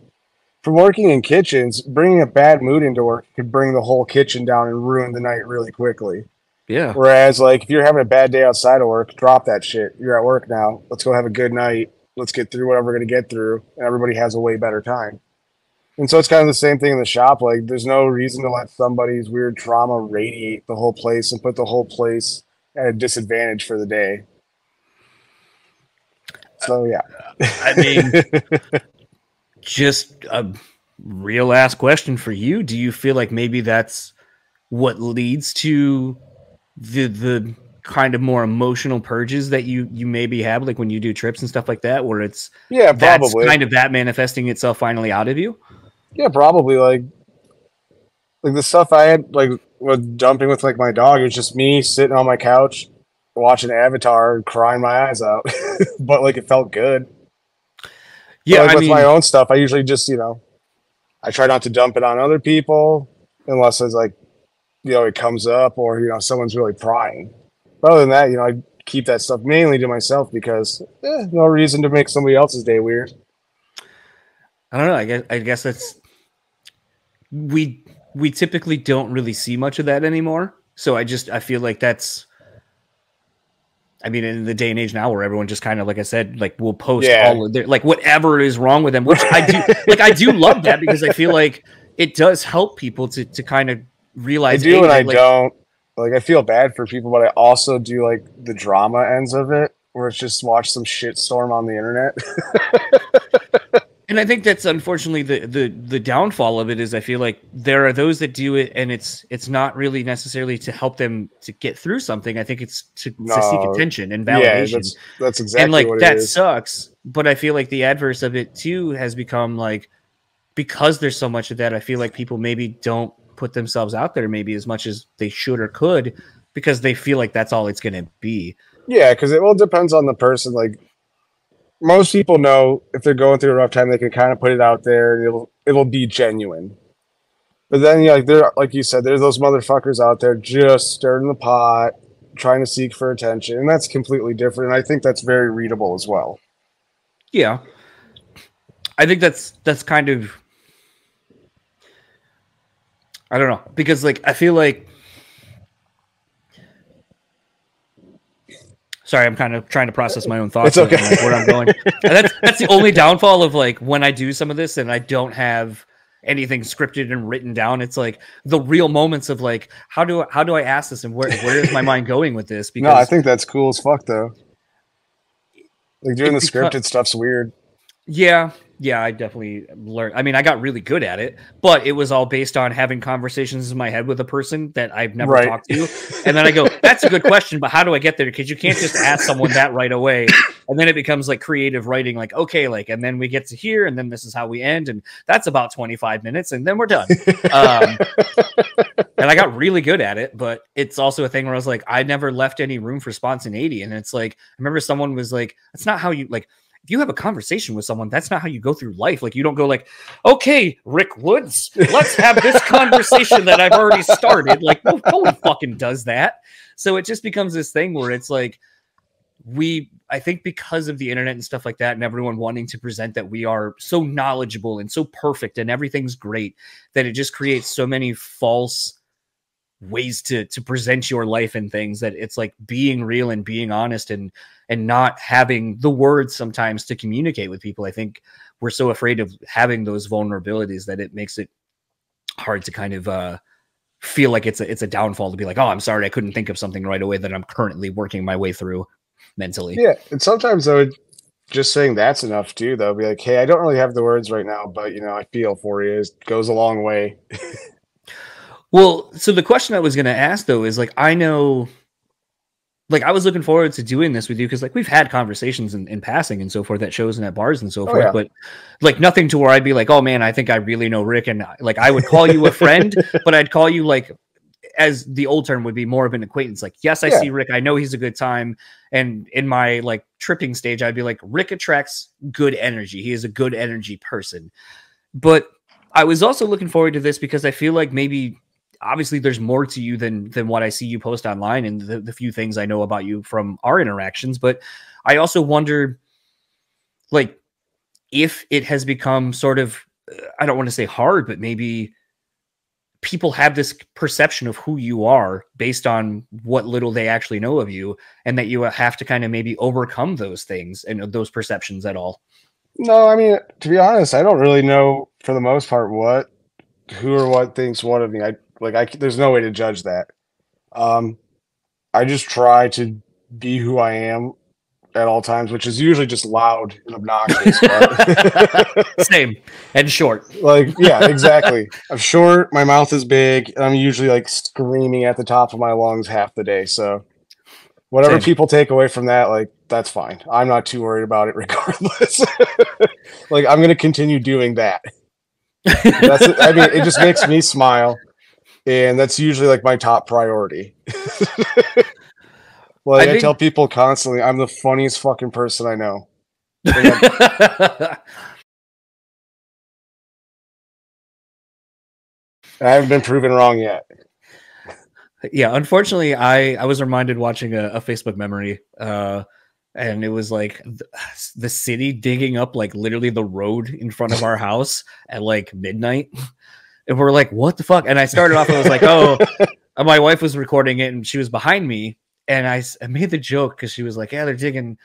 from working in kitchens, bringing a bad mood into work could bring the whole kitchen down and ruin the night really quickly. Yeah. Whereas, like, if you're having a bad day outside of work, drop that shit. You're at work now. Let's go have a good night. Let's get through whatever we're going to get through. And everybody has a way better time. And so it's kind of the same thing in the shop. Like, there's no reason to let somebody's weird trauma radiate the whole place and put the whole place at a disadvantage for the day. So, yeah. I mean, just a real ass question for you. Do you feel like maybe that's what leads to the kind of more emotional purges that you maybe have, like when you do trips and stuff like that, where it's probably kind of that manifesting itself finally out of you? Yeah, probably. Like the stuff I had like with dumping with like my dog, it was just me sitting on my couch watching Avatar and crying my eyes out. But like it felt good. Yeah, but, like, with my own stuff, I usually just I try not to dump it on other people unless it's like it comes up or someone's really prying. But other than that, I keep that stuff mainly to myself because no reason to make somebody else's day weird. I don't know. I guess that's we typically don't really see much of that anymore. So I feel like that's. I mean, in the day and age now, where everyone just kind of, like I said, like will post all of their like whatever is wrong with them, which I do. Like I do love that because I feel like it does help people to kind of realize. I do and I don't. Like I feel bad for people, but I also do like the drama ends of it, where it's just watch some shitstorm on the internet. And I think that's unfortunately the downfall of it is I feel like there are those that do it and it's not really necessarily to help them to get through something. I think it's to seek attention and validation. Yeah, that's exactly and like what that it is. Sucks. But I feel like the adverse of it too has become like, because there's so much of that, I feel like people maybe don't put themselves out there maybe as much as they should or could because they feel like that's all it's going to be. Yeah, because it depends on the person. Like most people know if they're going through a rough time, they can kind of put it out there and it'll be genuine. But then like you said, there's those motherfuckers out there just stirring the pot, trying to seek for attention, and that's completely different. And I think that's very readable as well. Yeah, I think that's kind of. I don't know, because like I feel like. Sorry, I'm kind of trying to process my own thoughts. It's okay. And, like, where I'm going. And that's the only downfall of like when I do some of this and I don't have anything scripted and written down. It's like the real moments of like how do I ask this and where is my mind going with this? Because no, I think that's cool as fuck though. Like doing the scripted stuff's weird. Yeah, I definitely learned. I mean, I got really good at it, but it was all based on having conversations in my head with a person that I've never talked to. And then I go, that's a good question, but how do I get there? Because you can't just ask someone that right away And then it becomes like creative writing, like, okay, like, and then we get to here, and then this is how we end. And that's about 25 minutes, and then we're done. And I got really good at it, but it's also a thing where I was like, I never left any room for spontaneity. And it's like, I remember someone was like, that's not how you, like, if you have a conversation with someone, that's not how you go through life. Like, you don't go like, okay, Rick Woods, let's have this conversation that I've already started. Like, no one fucking does that. So it just becomes this thing where it's like, I think because of the internet and stuff like that, and everyone wanting to present that we are so knowledgeable and so perfect and everything's great, that it just creates so many false ways to present your life and things, that it's like being real and being honest and not having the words sometimes to communicate with people. I think we're so afraid of having those vulnerabilities that it makes it hard to kind of feel like it's a downfall to be like, oh, I'm sorry, I couldn't think of something right away that I'm currently working my way through mentally. Yeah, and sometimes I would just saying that's enough too, though. Be like, hey, I don't really have the words right now, but I feel for you. It goes a long way. Well, so the question I was going to ask though is like, I know, like, I was looking forward to doing this with you because like we've had conversations in passing and so forth at shows and at bars and so forth, yeah. But like nothing to where I'd be like, oh man, I think I really know Rick, and like I would call you a friend, but I'd call you, like, as the old term would be, more of an acquaintance. Like, yes, I see Rick, I know he's a good time, and in my like tripping stage, I'd be like, Rick attracts good energy. He is a good energy person. But I was also looking forward to this because I feel like maybe, obviously, there's more to you than what I see you post online and the few things I know about you from our interactions. But I also wonder, like, if it has become sort of, I don't want to say hard, but maybe people have this perception of who you are based on what little they actually know of you, and that you have to kind of maybe overcome those things and those perceptions at all. No, I mean, to be honest, I don't really know for the most part who or what thinks what of me. There's no way to judge that. I just try to be who I am at all times, which is usually just loud and obnoxious. But Same, and short. Like, yeah, exactly. I'm short, my mouth is big, and I'm usually like screaming at the top of my lungs half the day. So whatever Same. people take away from that, like, that's fine. I'm not too worried about it regardless. Like, I'm going to continue doing that. I mean, it just makes me smile. And that's usually like my top priority. Like, I tell people constantly, I'm the funniest fucking person I know. I haven't been proven wrong yet. Yeah, unfortunately, I was reminded watching a Facebook memory, and it was like the city digging up like literally the road in front of our house at like midnight. And we're like, what the fuck? And I started off, I was like, oh, my wife was recording it and she was behind me. And I made the joke because she was like, yeah, they're digging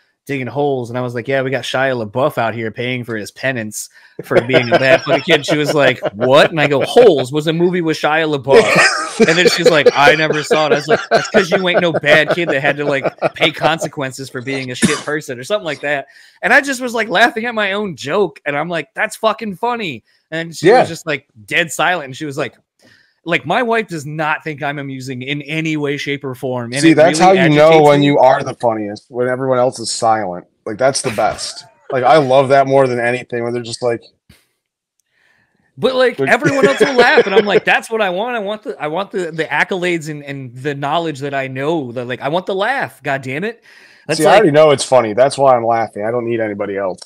holes. And I was like, yeah, we got Shia LaBeouf out here paying for his penance for being a bad funny kid. She was like, what? And I go, Holes was a movie with Shia LaBeouf. And then she's like, I never saw it. I was like, that's because you ain't no bad kid that had to like pay consequences for being a shit person or something like that. And I just was like laughing at my own joke. And I'm like, that's fucking funny. And she was just like dead silent. And she was like, my wife does not think I'm amusing in any way, shape, or form. And see, that's really how you know when you are the funniest, when everyone else is silent. Like, that's the best. Like, I love that more than anything, when they're just like. But like everyone else will laugh, and I'm like, that's what I want. I want the accolades and the knowledge that I know. That, like, I want the laugh. God damn it! That's see, I already know it's funny. That's why I'm laughing. I don't need anybody else.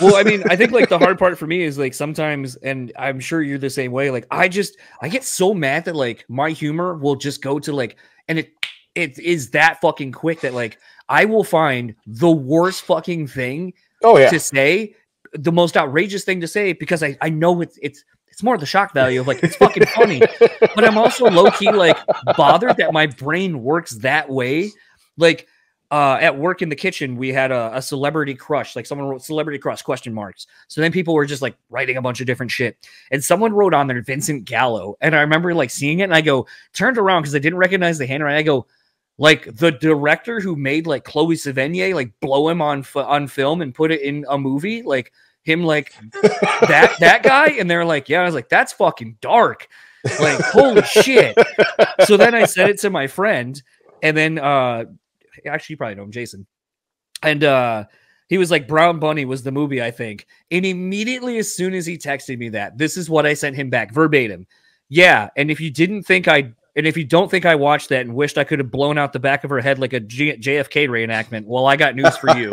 Well, I mean, I think like the hard part for me is like sometimes, and I'm sure you're the same way. Like, I get so mad that like my humor will just go to like, and it is that fucking quick that like I will find the worst fucking thing to say, the most outrageous thing to say, because I know it's more the shock value of like, it's fucking funny, but I'm also low key like bothered that my brain works that way. Like, at work in the kitchen, we had a celebrity crush. Like, someone wrote celebrity crush ? So then people were just like writing a bunch of different shit. And someone wrote on there Vincent Gallo. And I remember like seeing it and I go, turned around because I didn't recognize the handwriting. I go, like, the director who made like Chloe Sevigny, like blow him on film and put it in a movie, like him, like that guy. And they're like, yeah. I was like, that's fucking dark. Like, holy shit. So then I said it to my friend, and then, actually, you probably know him, Jason. And He was like, Brown Bunny was the movie, I think. And immediately, as soon as he texted me that, this is what I sent him back verbatim. Yeah. And if you don't think I watched that and wished I could have blown out the back of her head like a JFK reenactment, well, I got news for you.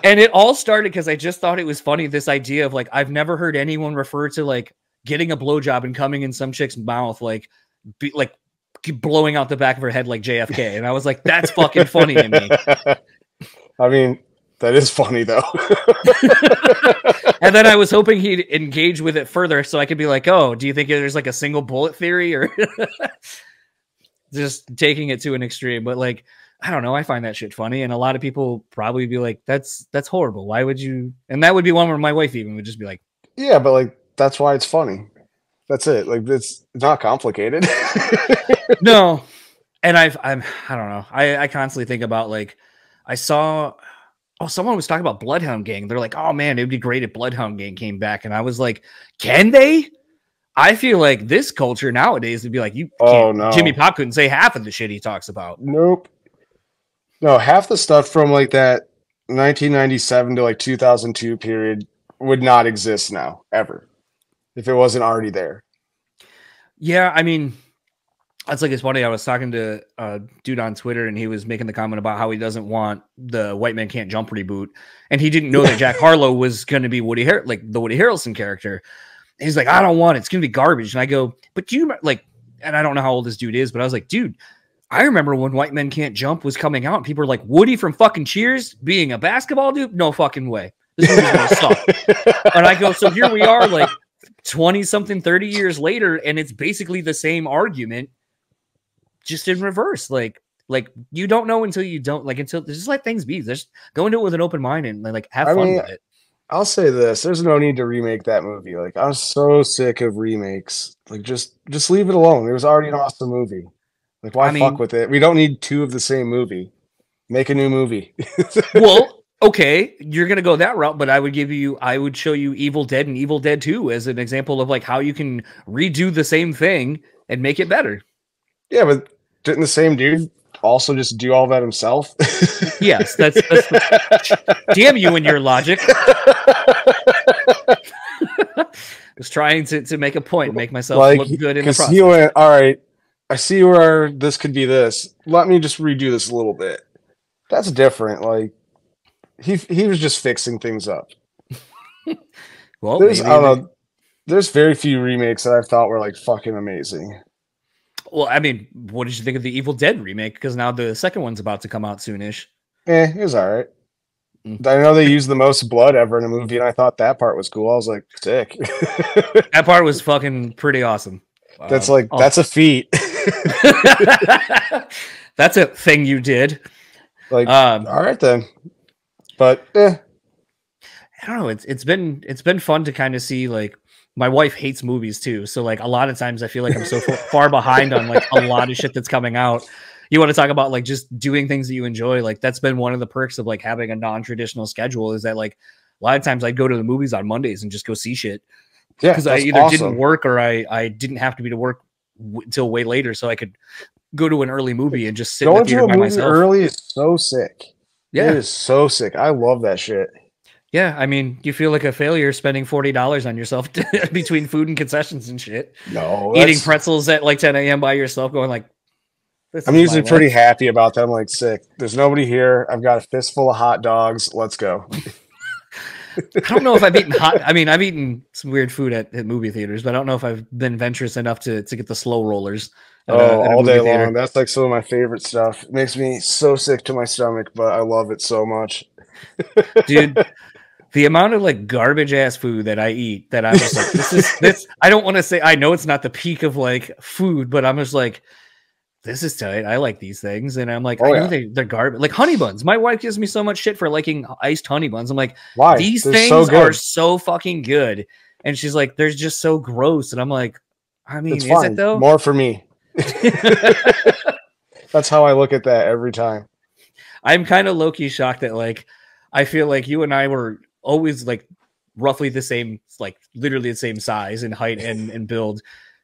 And it all started because I just thought it was funny. This idea of like, I've never heard anyone refer to like getting a blowjob and coming in some chick's mouth, like blowing out the back of her head like JFK. And I was like, that's fucking funny to me. I mean, that is funny though. And then I was hoping he'd engage with it further so I could be like, oh, do you think there's like a single bullet theory or just taking it to an extreme? But like, I don't know. I find that shit funny. And a lot of people probably be like, that's horrible. Why would you? And that would be one where my wife even would just be like, yeah, but like, that's why it's funny. That's it. Like, it's not complicated. No. And I don't know. I constantly think about like, I saw, someone was talking about Bloodhound Gang. They're like, oh man, it would be great if Bloodhound Gang came back. And I was like, can they? I feel like this culture nowadays would be like, no. Jimmy Pop couldn't say half of the shit he talks about. Nope. No, half the stuff from like that 1997 to like 2002 period would not exist now, ever, if it wasn't already there. Yeah, I mean, that's like, it's funny. I was talking to a dude on Twitter and he was making the comment about how he doesn't want the White Man Can't Jump reboot. And he didn't know that Jack Harlow was going to be the Woody Harrelson character. And he's like, I don't want it. It's going to be garbage. And I go, but and I don't know how old this dude is, but I was like, dude, I remember when White Men Can't Jump was coming out and people were like, Woody from fucking Cheers being a basketball dude? No fucking way. This movie's going to suck. And I go, so here we are like 20 something, 30 years later. And it's basically the same argument, just in reverse. Like you don't know until you don't, like, until just let things be. Just go into it with an open mind and like have fun with it. I'll say this: there's no need to remake that movie. Like, I'm so sick of remakes. Like, just leave it alone. It was already an awesome movie. Like, why fuck with it? We don't need two of the same movie. Make a new movie. Well, okay, you're gonna go that route, but I would show you Evil Dead and Evil Dead 2 as an example of like how you can redo the same thing and make it better. Yeah, but didn't the same dude also just do all that himself? Yes, that's damn you and your logic. Was trying to make a point, make myself look good in the process. He went, all right, I see where this could be this. Let me just redo this a little bit. That's different. Like, he was just fixing things up. Well, I don't know. There's very few remakes that I've thought were like fucking amazing. Well, I mean, what did you think of the Evil Dead remake? Because now the second one's about to come out soonish. It was all right. I know they used the most blood ever in a movie, and I thought that part was cool. I was like, sick. That part was fucking pretty awesome. That's that's a feat. That's a thing you did. Like, all right then. But I don't know. It's been fun to kind of see, like, my wife hates movies too. So like a lot of times I feel like I'm so far behind on like a lot of shit that's coming out. You want to talk about like just doing things that you enjoy. Like, that's been one of the perks of like having a non-traditional schedule, is that like a lot of times I'd go to the movies on Mondays and just go see shit. Yeah, because I either didn't work or I didn't have to be to work until way later, so I could go to an early movie and just sit in the theater by myself. Early is so sick. Yeah, it is so sick. I love that shit. Yeah, I mean, you feel like a failure spending $40 on yourself between food and concessions and shit. No, eating pretzels at like 10 a.m. by yourself, going like, I'm usually pretty happy about that. I'm like, sick. There's nobody here. I've got a fistful of hot dogs. Let's go. I don't know if I've eaten I've eaten some weird food at movie theaters, but I don't know if I've been venturous enough to get the slow rollers. All day long. That's like some of my favorite stuff. It makes me so sick to my stomach, but I love it so much. Dude, the amount of like garbage ass food that I eat, that I'm just like, this I don't want to say, I know it's not the peak of like food, but I'm just like, this is tight. I like these things. And I'm like, I know they're garbage. Like honey buns. My wife gives me so much shit for liking iced honey buns. I'm like, why? These things are so fucking good. And she's like, they're just so gross. And I'm like, I mean, is it though? More for me. That's how I look at that every time. I'm kind of low-key shocked that like, I feel like you and I were always like roughly the same, like literally the same size and height and build.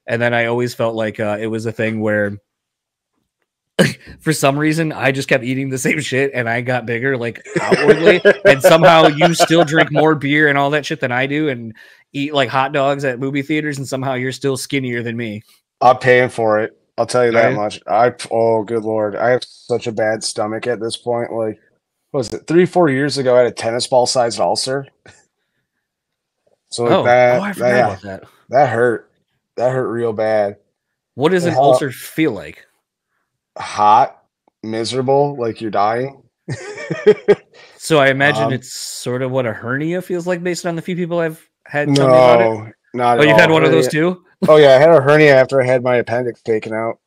And then I always felt like it was a thing where for some reason, I just kept eating the same shit and I got bigger, like outwardly. And somehow you still drink more beer and all that shit than I do and eat like hot dogs at movie theaters. And somehow you're still skinnier than me. I'm paying for it. I'll tell you that Right? much. Oh, good Lord. I have such a bad stomach at this point. Like, what was it 3-4 years ago? I had a tennis ball sized ulcer. So like I forgot about that. that hurt. That hurt real bad. What does an ulcer feel like? Hot, miserable, like you're dying. So I imagine it's sort of what a hernia feels like based on the few people I've had tell me about it. Not Oh, at you've all. had one of those too? Oh yeah, I had a hernia after I had my appendix taken out.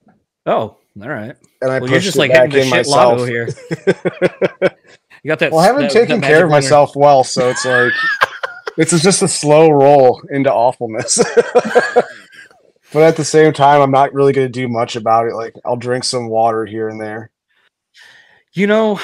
Oh, all right. And I Well, pushed you're just it like back hitting the in shit myself. lotto here. You got that. Well, I haven't taken care of myself well, so it's like it's just a slow roll into awfulness. But at the same time, I'm not really going to do much about it. Like, I'll drink some water here and there. You know,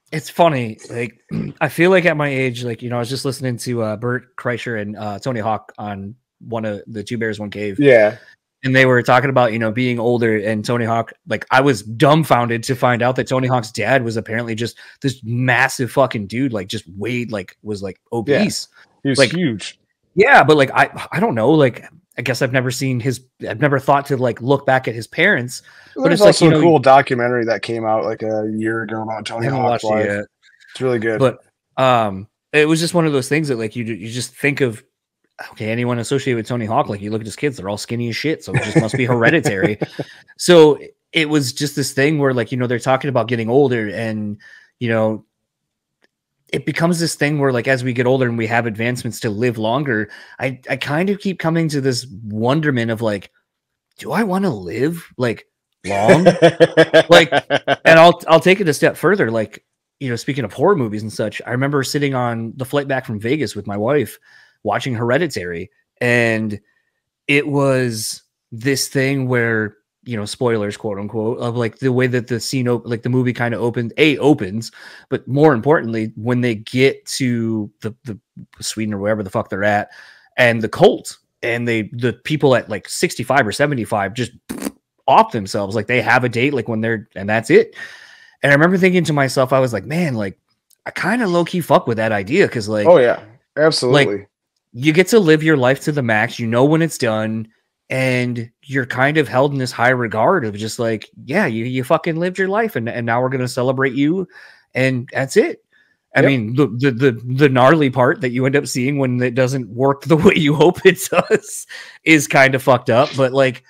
it's funny. Like, I feel like at my age, like, I was just listening to Bert Kreischer and Tony Hawk on one of the Two Bears, One Cave. Yeah. And they were talking about, being older, and Tony Hawk, like, I was dumbfounded to find out that Tony Hawk's dad was apparently just this massive fucking dude, like, just weighed, like, was like obese. Yeah. He was like, huge. Yeah, but like, I don't know, like, I guess I've never thought to like look back at his parents. But it's also a cool documentary that came out like a year ago about Tony Hawk's life. It's really good. But it was just one of those things that like you just think of, okay, anyone associated with Tony Hawk, like you look at his kids, they're all skinny as shit, so it just must be hereditary. So it was just this thing where like, they're talking about getting older, and it becomes this thing where like as we get older and we have advancements to live longer, I kind of keep coming to this wonderment of like, do I want to live like long? Like, and I'll take it a step further. Like, speaking of horror movies and such, I remember sitting on the flight back from Vegas with my wife watching Hereditary, and it was this thing where, spoilers, quote unquote, of like the way that the scene, like the movie kind of opens, but more importantly, when they get to the Sweden or wherever the fuck they're at, and the cult, and the people at like 65 or 75 just off themselves, like they have a date, like and that's it. And I remember thinking to myself, I was like, man, like I kind of low key fuck with that idea, because like, oh yeah, absolutely, like, you get to live your life to the max, when it's done. And you're kind of held in this high regard of just like, yeah, you fucking lived your life, and now we're going to celebrate you. And that's it. I mean, the gnarly part that you end up seeing when it doesn't work the way you hope it does is kind of fucked up. But like,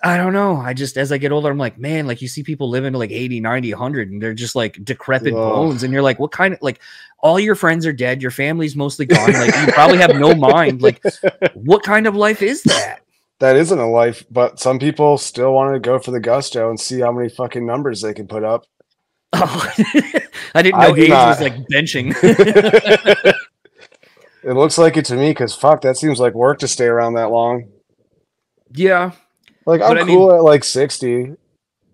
I don't know. I just, as I get older, I'm like, man, like you see people living to like 80, 90, 100, and they're just like decrepit bones. And you're like, what kind of, like, all your friends are dead. Your family's mostly gone. Like you probably have no mind. Like what kind of life is that? That isn't a life, but some people still want to go for the gusto and see how many fucking numbers they can put up. Oh, I didn't know age was like benching. It looks like it to me, because fuck, that seems like work to stay around that long. Yeah. Like I'm cool at like 60,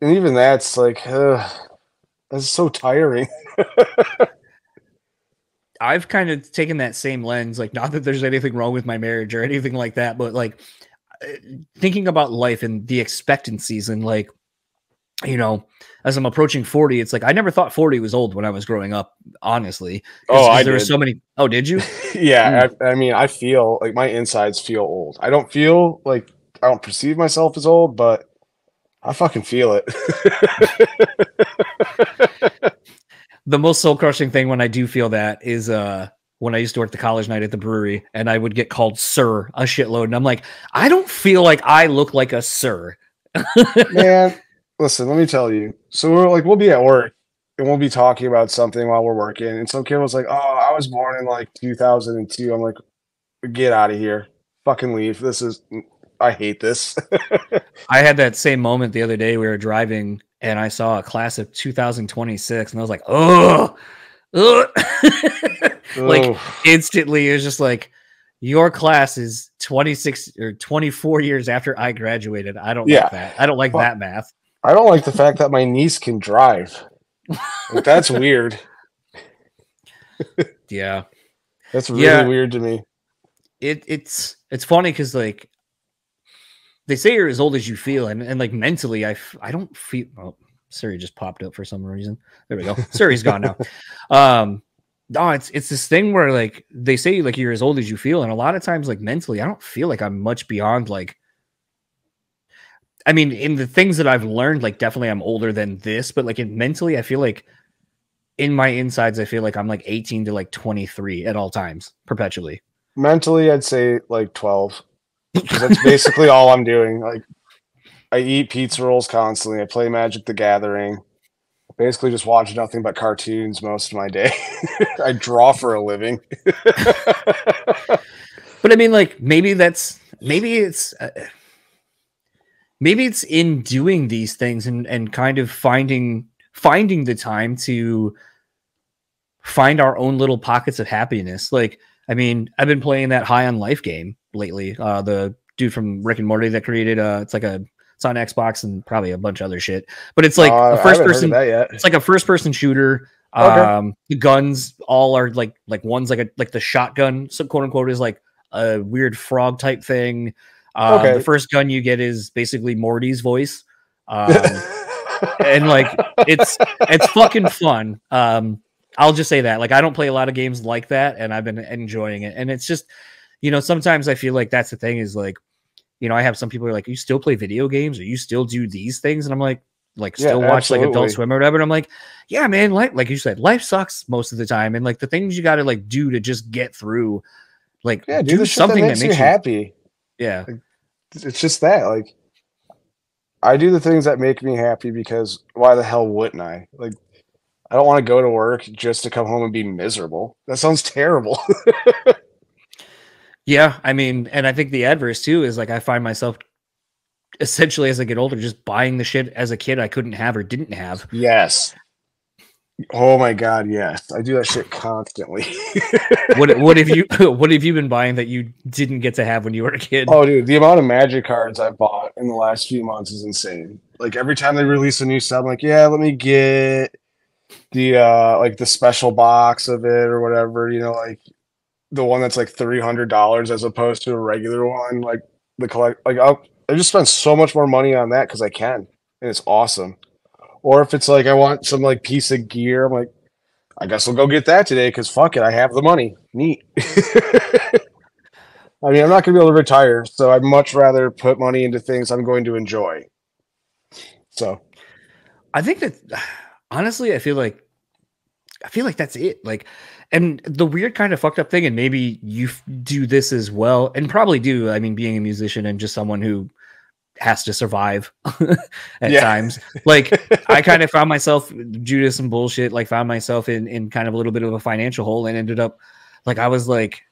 and even that's like, that's so tiring. I've kind of taken that same lens, like not that there's anything wrong with my marriage or anything like that, but like thinking about life and the expectancies, and like, as I'm approaching 40, it's like I never thought 40 was old when I was growing up, honestly. There were so many. Oh, did you? Yeah. I mean, I feel like my insides feel old. I don't feel like, I don't perceive myself as old, but I fucking feel it. The most soul crushing thing when I do feel that is when I used to work the college night at the brewery, and I would get called sir a shitload. And I'm like, I don't feel like I look like a sir. Man, listen, let me tell you. So we'll be at work and we'll be talking about something while we're working. And some kid was like, oh, I was born in like 2002. I'm like, get out of here. Fucking leave. I hate this. I had that same moment the other day. We were driving and I saw a class of 2026 and I was like, oh, like instantly it was just like, your class is 26 or 24 years after I graduated. I don't like that. I don't like that math. I don't like the fact that my niece can drive. Like, that's weird. Yeah. That's really weird to me. It's funny because like they say you're as old as you feel, and like mentally, I don't feel. Oh, Siri just popped up for some reason. There we go. Siri's gone now. No, it's this thing where like they say like you're as old as you feel, and a lot of times like mentally, I don't feel like I'm much beyond like. I mean, in the things that I've learned, like definitely I'm older than this, but like mentally, I feel like in my insides, I feel like I'm like 18 to like 23 at all times, perpetually. Mentally, I'd say like 12. Because that's basically all I'm doing. Like, I eat pizza rolls constantly. I play Magic the Gathering. Basically, just watch nothing but cartoons most of my day. I draw for a living. But I mean, like maybe it's in doing these things and kind of finding the time to find our own little pockets of happiness. Like, I mean, I've been playing that High on Life game lately. The dude from Rick and Morty that created it's on Xbox and probably a bunch of other shit. But it's like a first person. It's like a first person shooter. Okay. The guns all are like one's like the shotgun, so quote unquote, is like a weird frog type thing. The first gun you get is basically Morty's voice. And like it's fucking fun. I'll just say that. Like, I don't play a lot of games like that, and I've been enjoying it. And it's just, sometimes I feel like that's the thing is like, I have some people who are like, you still play video games or you still do these things? And I'm like still watch like Adult Swim or whatever. And I'm like, yeah, man, like you said, life sucks most of the time. And like the things you got to like do to just get through, like do something that makes you happy. Yeah. Like, it's just that, like, I do the things that make me happy because why the hell wouldn't I? Like, I don't want to go to work just to come home and be miserable. That sounds terrible. Yeah, I mean, and I think the adverse too is like I find myself essentially as I get older just buying the shit as a kid I couldn't have or didn't have. Yes. Oh my god, yes. I do that shit constantly. What have you been buying that you didn't get to have when you were a kid? Oh dude, the amount of Magic cards I've bought in the last few months is insane. Like every time they release a new set, I'm like, yeah, let me get the like the special box of it or whatever, like the one that's like $300 as opposed to a regular one. Like the I just spend so much more money on that because I can, and it's awesome. Or if it's like I want some like piece of gear, I'm like, I guess I'll go get that today because fuck it, I have the money. Neat. I mean, I'm not gonna be able to retire, so I'd much rather put money into things I'm going to enjoy. So, I think that honestly, I feel like that's it. Like, and the weird kind of fucked up thing, and maybe you do this as well, and probably do. I mean, being a musician and just someone who has to survive at times. Like, I kind of found myself due to some bullshit, like found myself in kind of a little bit of a financial hole and ended up like, I was like,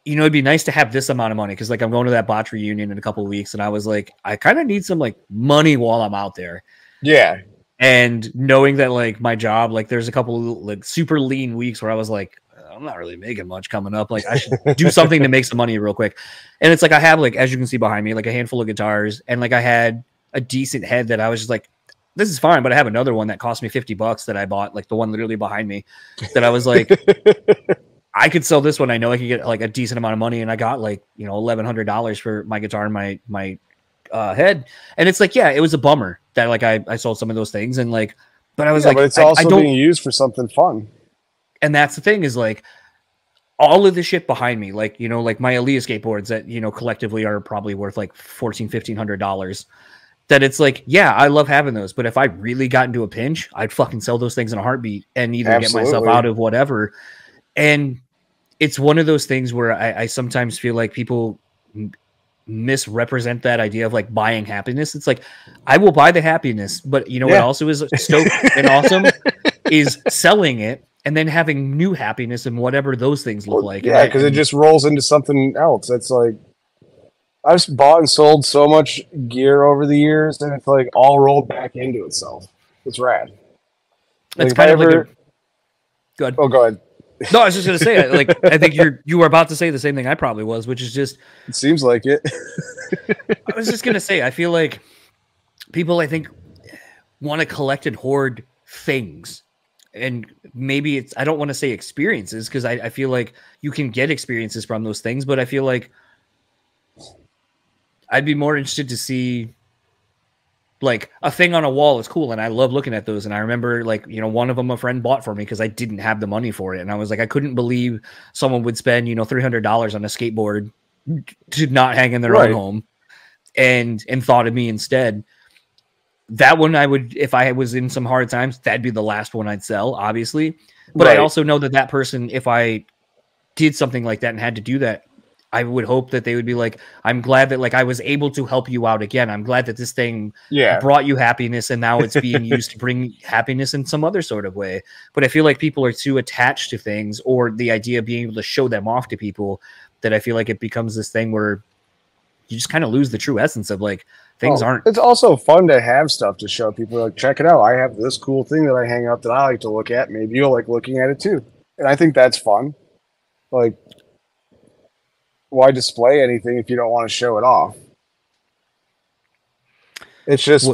it'd be nice to have this amount of money. Cause like I'm going to that botch reunion in a couple of weeks. And I was like, I kind of need some like money while I'm out there. Yeah. And knowing that like my job, like there's a couple like super lean weeks where I was like, I'm not really making much coming up. Like I should do something to make some money real quick. And it's like, I have like, as you can see behind me, like a handful of guitars, and like I had a decent head that I was just like, this is fine. But I have another one that cost me $50 that I bought, like the one literally behind me, that I was like, I could sell this one. I know I could get like a decent amount of money. And I got like, $1,100 for my guitar and my head. And it's like, yeah, it was a bummer that like I sold some of those things. And like, but I was like, but it's also being used for something fun. And that's the thing is like all of the shit behind me, like, like my Aaliyah skateboards that, collectively are probably worth like $1,400-$1,500, that it's like, yeah, I love having those. But if I really got into a pinch, I'd fucking sell those things in a heartbeat and either get myself out of whatever. And it's one of those things where I sometimes feel like people misrepresent that idea of like buying happiness. It's like, I will buy the happiness, but what also is stoked and awesome is selling it and then having new happiness and whatever those things look like. Yeah, because it just rolls into something else. It's like, I've bought and sold so much gear over the years, and it's like all rolled back into itself. It's rad. It's kind of like good. Oh, go ahead. No, I was just gonna say, like, I think you were about to say the same thing I probably was, which is just. It seems like it. I was just gonna say, I feel like people, I think, want to collect and hoard things, and maybe it's. I don't want to say experiences because I feel like you can get experiences from those things, but I feel like I'd be more interested to see like a thing on a wall is cool, and I love looking at those. And I remember like, you know, one of them a friend bought for me because I didn't have the money for it, and I was like, I couldn't believe someone would spend, you know, $300 on a skateboard to not hang in their own home, and thought of me instead. That one I would, if I was in some hard times, that'd be the last one I'd sell, obviously. But I also know that that person, if I did something like that and had to do that, I would hope that they would be like, I'm glad that like I was able to help you out again. I'm glad that this thing brought you happiness, and now it's being used to bring happiness in some other sort of way. But I feel like people are too attached to things, or the idea of being able to show them off to people, that I feel like it becomes this thing where you just kind of lose the true essence of like things aren't. It's also fun to have stuff to show people. Like, check it out. I have this cool thing that I hang up that I like to look at. Maybe you'll like looking at it too. And I think that's fun. Like, why display anything if you don't want to show it off? It's just,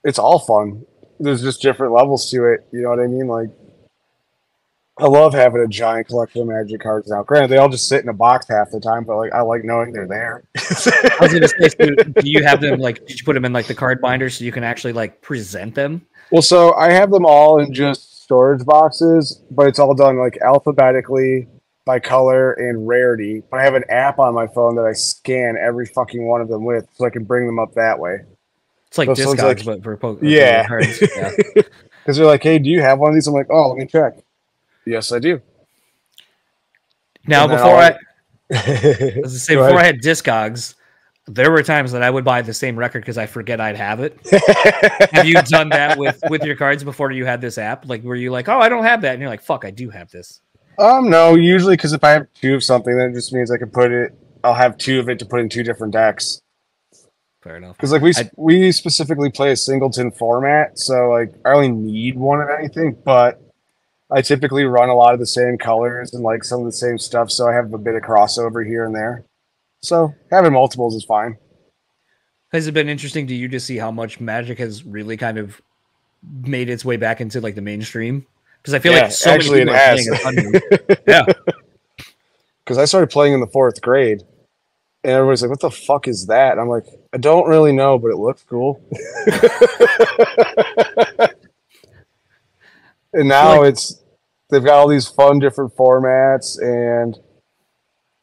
it's all fun. There's just different levels to it. You know what I mean? Like, I love having a giant collection of Magic cards now. Granted, they all just sit in a box half the time, but like I like knowing they're there. I was gonna say, so do you have them like? Did you put them in like the card binder so you can actually like present them? Well, so I have them all in just storage boxes, but it's all done like alphabetically by color and rarity. But I have an app on my phone that I scan every fucking one of them with, so I can bring them up that way. It's like Discogs, but for cards. Yeah. Because they're like, hey, do you have one of these? I'm like, oh, let me check. Yes, I do. Now, before I had Discogs, there were times that I would buy the same record because I forget I'd have it. Have you done that with your cards before you had this app? Like, were you like, oh, I don't have that, and you're like, fuck, I do have this. No, usually because if I have two of something, then it just means I can put it. I'll have two of it to put in two different decks. Fair enough. Because like we specifically play a singleton format, so like I only need one of anything, but I typically run a lot of the same colors and like some of the same stuff, so I have a bit of crossover here and there. So having multiples is fine. Has it been interesting to you to see how much Magic has really kind of made its way back into like the mainstream? Because I feel like so many people are playing it. Yeah. Because I started playing in the 4th grade, and everybody's like, what the fuck is that? And I'm like, I don't really know, but it looks cool. And now they've got all these fun different formats, and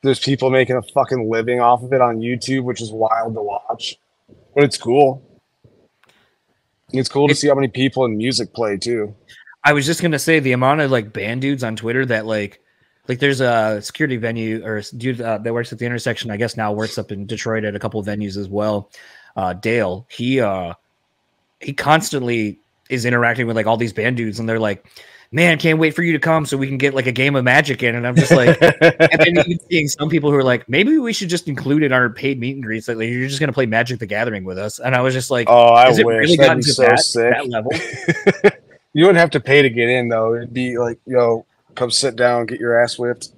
there's people making a fucking living off of it on YouTube, which is wild to watch. But it's cool. It's cool to see how many people in music play too. I was just gonna say the amount of like band dudes on Twitter that like there's a security venue or dude that works at the intersection. I guess now works up in Detroit at a couple of venues as well. Dale, he constantly is interacting with like all these band dudes, and they're like, man, can't wait for you to come so we can get like a game of Magic in. And I'm just like, and then even seeing some people who are like, maybe we should just include in our paid meet and greets that like, you're just going to play Magic the Gathering with us. And I was just like, oh, I wish. Really that'd be so sick. That level? You wouldn't have to pay to get in though. It'd be like, yo, come sit down, get your ass whipped.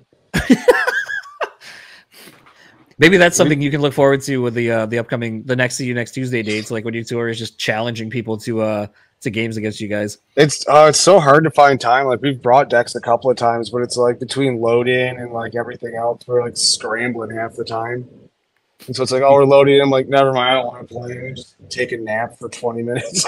Maybe that's something you can look forward to with the upcoming, the next See You Next Tuesday dates. Like when you tour is just challenging people to games against you guys. It's so hard to find time. Like we've brought decks a couple of times, but it's like between load in and like everything else, we're like scrambling half the time. And so it's like, oh, we're loading. I'm like, never mind, I don't want to play. Just take a nap for 20 minutes.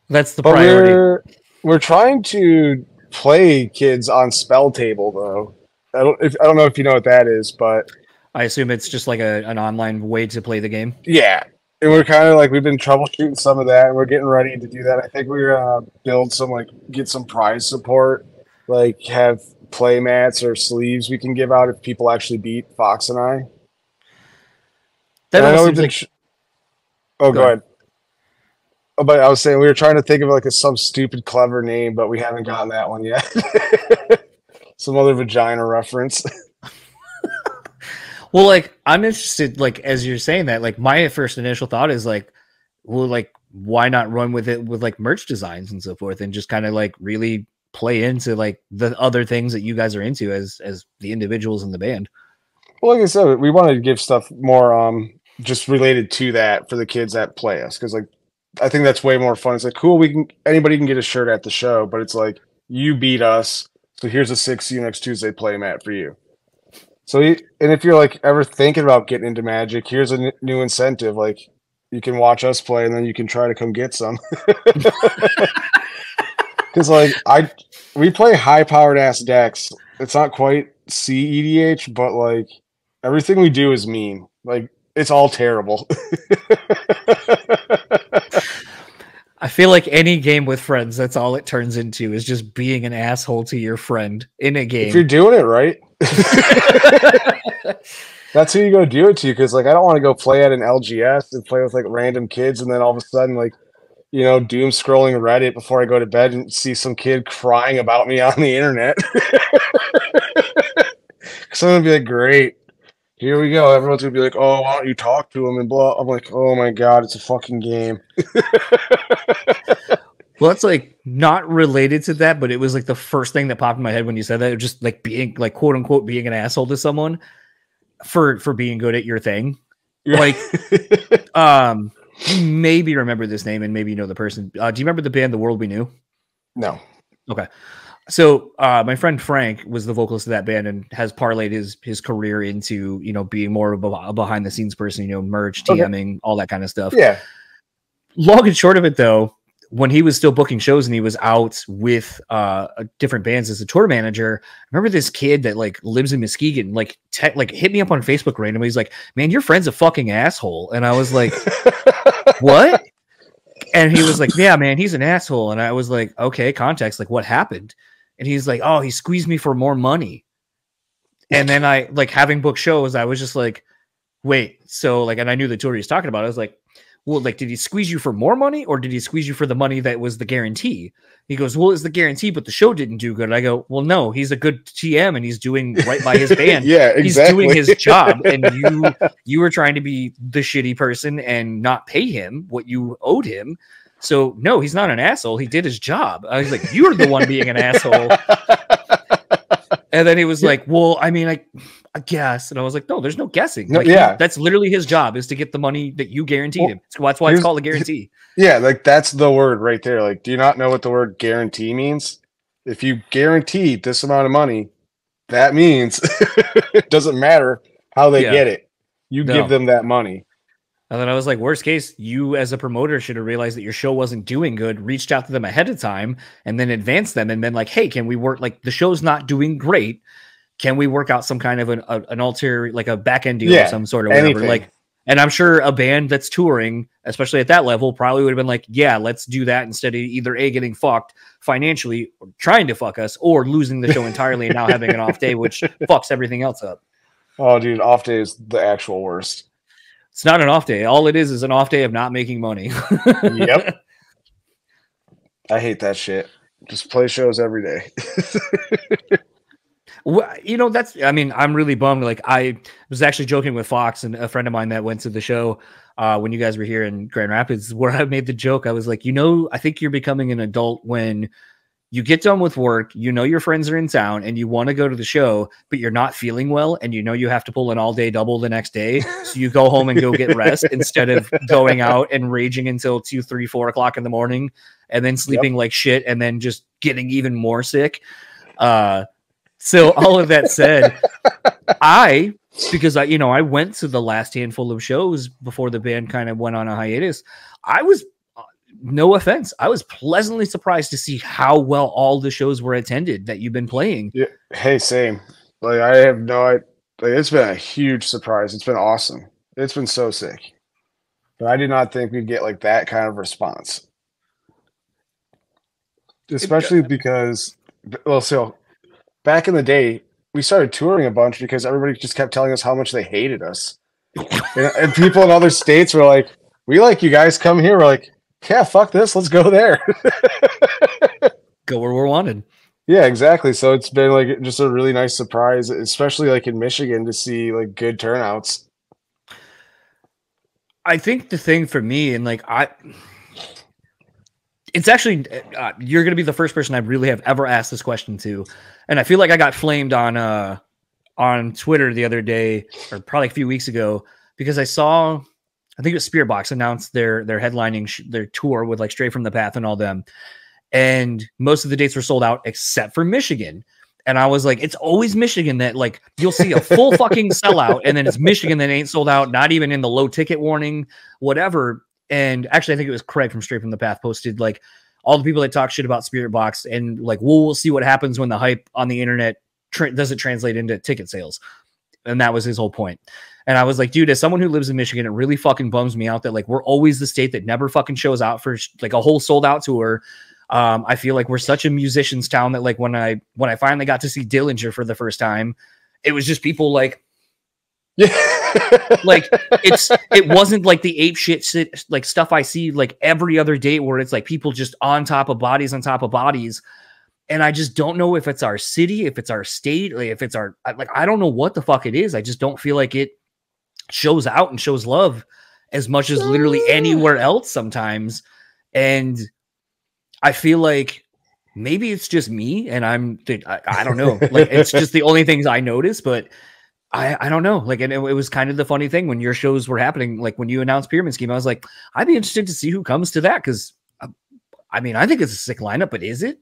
That's the priority. We're trying to play kids on spell table though. I don't know if you know what that is, but I assume it's just like an online way to play the game. Yeah. And we're kind of like, we've been troubleshooting some of that, and we're getting ready to do that. I think we're going to build some, like, get some prize support, like have play mats or sleeves we can give out if people actually beat Fox and I. That almost seems like... Go ahead. Oh, but I was saying we were trying to think of like some stupid, clever name, but we haven't gotten that one yet. Some other vagina reference. Well, like, I'm interested, like, as you're saying that, like, my first initial thought is, like, well, like, why not run with it with, like, merch designs and so forth and just kind of, like, really play into, like, the other things that you guys are into as the individuals in the band? Well, like I said, we wanted to give stuff more just related to that for the kids that play us, because, like, I think that's way more fun. It's like, cool, anybody can get a shirt at the show, but it's like, you beat us, so here's a 6 See You Next Tuesday play mat for you. And if you're like ever thinking about getting into Magic, here's a new incentive. Like, you can watch us play, and then you can try to come get some. Because like we play high powered ass decks. It's not quite CEDH, but like everything we do is mean. Like, it's all terrible. I feel like any game with friends, that's all it turns into, is just being an asshole to your friend in a game. If you're doing it right. That's who you go do it to, because like I don't want to go play at an LGS and play with like random kids, and then all of a sudden like, you know, doom scrolling Reddit before I go to bed and see some kid crying about me on the internet. So I'm gonna be like, great, here we go. Everyone's gonna be like, oh, why don't you talk to him and blah. I'm like, oh my god, it's a fucking game. Well, that's like not related to that, but it was like the first thing that popped in my head when you said that. It was just like being like, quote unquote, being an asshole to someone for being good at your thing. Like, you maybe remember this name and maybe you know the person. Do you remember the band The World We Knew? No. Okay. So my friend Frank was the vocalist of that band and has parlayed his career into, you know, being more of a behind the scenes person, you know, merch, TMing, all that kind of stuff. Yeah. Long and short of it, though, when he was still booking shows and he was out with different bands as a tour manager, I remember this kid that like lives in Muskegon, like hit me up on Facebook randomly. He's like, man, your friend's a fucking asshole. And I was like, what? And he was like, yeah, man, he's an asshole. And I was like, okay, context, like what happened? And he's like, oh, he squeezed me for more money. And then I, like, having booked shows, I was just like, wait, so like, and I knew the tour he was talking about. I was like, well, like, did he squeeze you for more money or did he squeeze you for the money that was the guarantee? He goes, well, it's the guarantee, but the show didn't do good. And I go, well, no, he's a good TM and he's doing right by his band. Yeah, exactly. He's doing his job. And you were trying to be the shitty person and not pay him what you owed him. So no, he's not an asshole. He did his job. I was like, you're the one being an asshole. And then he was like, well, I mean, I guess. And I was like, no, there's no guessing. No, like, yeah. That's literally his job, is to get the money that you guaranteed him. So that's why it's called a guarantee. Yeah, like that's the word right there. Like, do you not know what the word guarantee means? If you guarantee this amount of money, that means it doesn't matter how they get it. You give them that money. And then I was like, worst case, you as a promoter should have realized that your show wasn't doing good, reached out to them ahead of time, and then advanced them and been like, hey, can we work? Like, the show's not doing great. Can we work out some kind of an ulterior, like a back end deal of some sort of whatever? Anything. Like, and I'm sure a band that's touring, especially at that level, probably would have been like, yeah, let's do that instead of either A, getting fucked financially, or trying to fuck us, or losing the show entirely and now having an off day, which fucks everything else up. Oh, dude, off day is the actual worst. It's not an off day. All it is an off day of not making money. Yep. I hate that shit. Just play shows every day. Well, you know, I mean, I'm really bummed. Like, I was actually joking with Fox and a friend of mine that went to the show when you guys were here in Grand Rapids, where I made the joke. I was like, you know, I think you're becoming an adult when you get done with work, you know, your friends are in town and you want to go to the show, but you're not feeling well. And you know, you have to pull an all day double the next day. So you go home and go get rest instead of going out and raging until 2, 3, 4 o'clock in the morning and then sleeping like shit and then just getting even more sick. So all of that said, because I went to the last handful of shows before the band kind of went on a hiatus. I was, no offense, I was pleasantly surprised to see how well all the shows were attended that you've been playing. Yeah. Hey, same. Like, I have it's been a huge surprise. It's been awesome. It's been so sick. But I did not think we'd get like that kind of response. Especially because, well, so back in the day, we started touring a bunch because everybody just kept telling us how much they hated us. and people in other states were like, we like you guys, come here. We're like, yeah, fuck this. Let's go there. Go where we're wanted. Yeah, exactly. So it's been like just a really nice surprise, especially like in Michigan, to see like good turnouts. I think the thing for me, and like it's actually, you're going to be the first person I really have ever asked this question to. And I feel like I got flamed on Twitter the other day, or probably a few weeks ago, because I saw, I think it was Spearbox announced their headlining their tour with like Straight from the Path and all them. And most of the dates were sold out except for Michigan. And I was like, it's always Michigan that like you'll see a full fucking sellout, and then it's Michigan that ain't sold out, not even in the low ticket warning, whatever. And actually, I think it was Craig from Straight from the Path posted like all the people that talk shit about Spirit Box, and like we'll see what happens when the hype on the internet doesn't translate into ticket sales. And that was his whole point. And I was like, dude, as someone who lives in Michigan, it really fucking bums me out that like we're always the state that never fucking shows out for like a whole sold out tour. I feel like we're such a musician's town that like when I finally got to see Dillinger for the first time, it was just people like, like it wasn't like the ape shit like stuff I see like every other day where it's like people just on top of bodies on top of bodies. And I just don't know if it's our city, if it's our state, like if it's our, like, I don't know what the fuck it is. I just don't feel like it shows out and shows love as much as literally anywhere else sometimes. And I feel like maybe it's just me and I don't know. Like, it's just the only things I notice, but I don't know. Like, and it was kind of the funny thing when your shows were happening. Like when you announced Pyramid Scheme, I was like, I'd be interested to see who comes to that. Cause I mean, I think it's a sick lineup, but is it?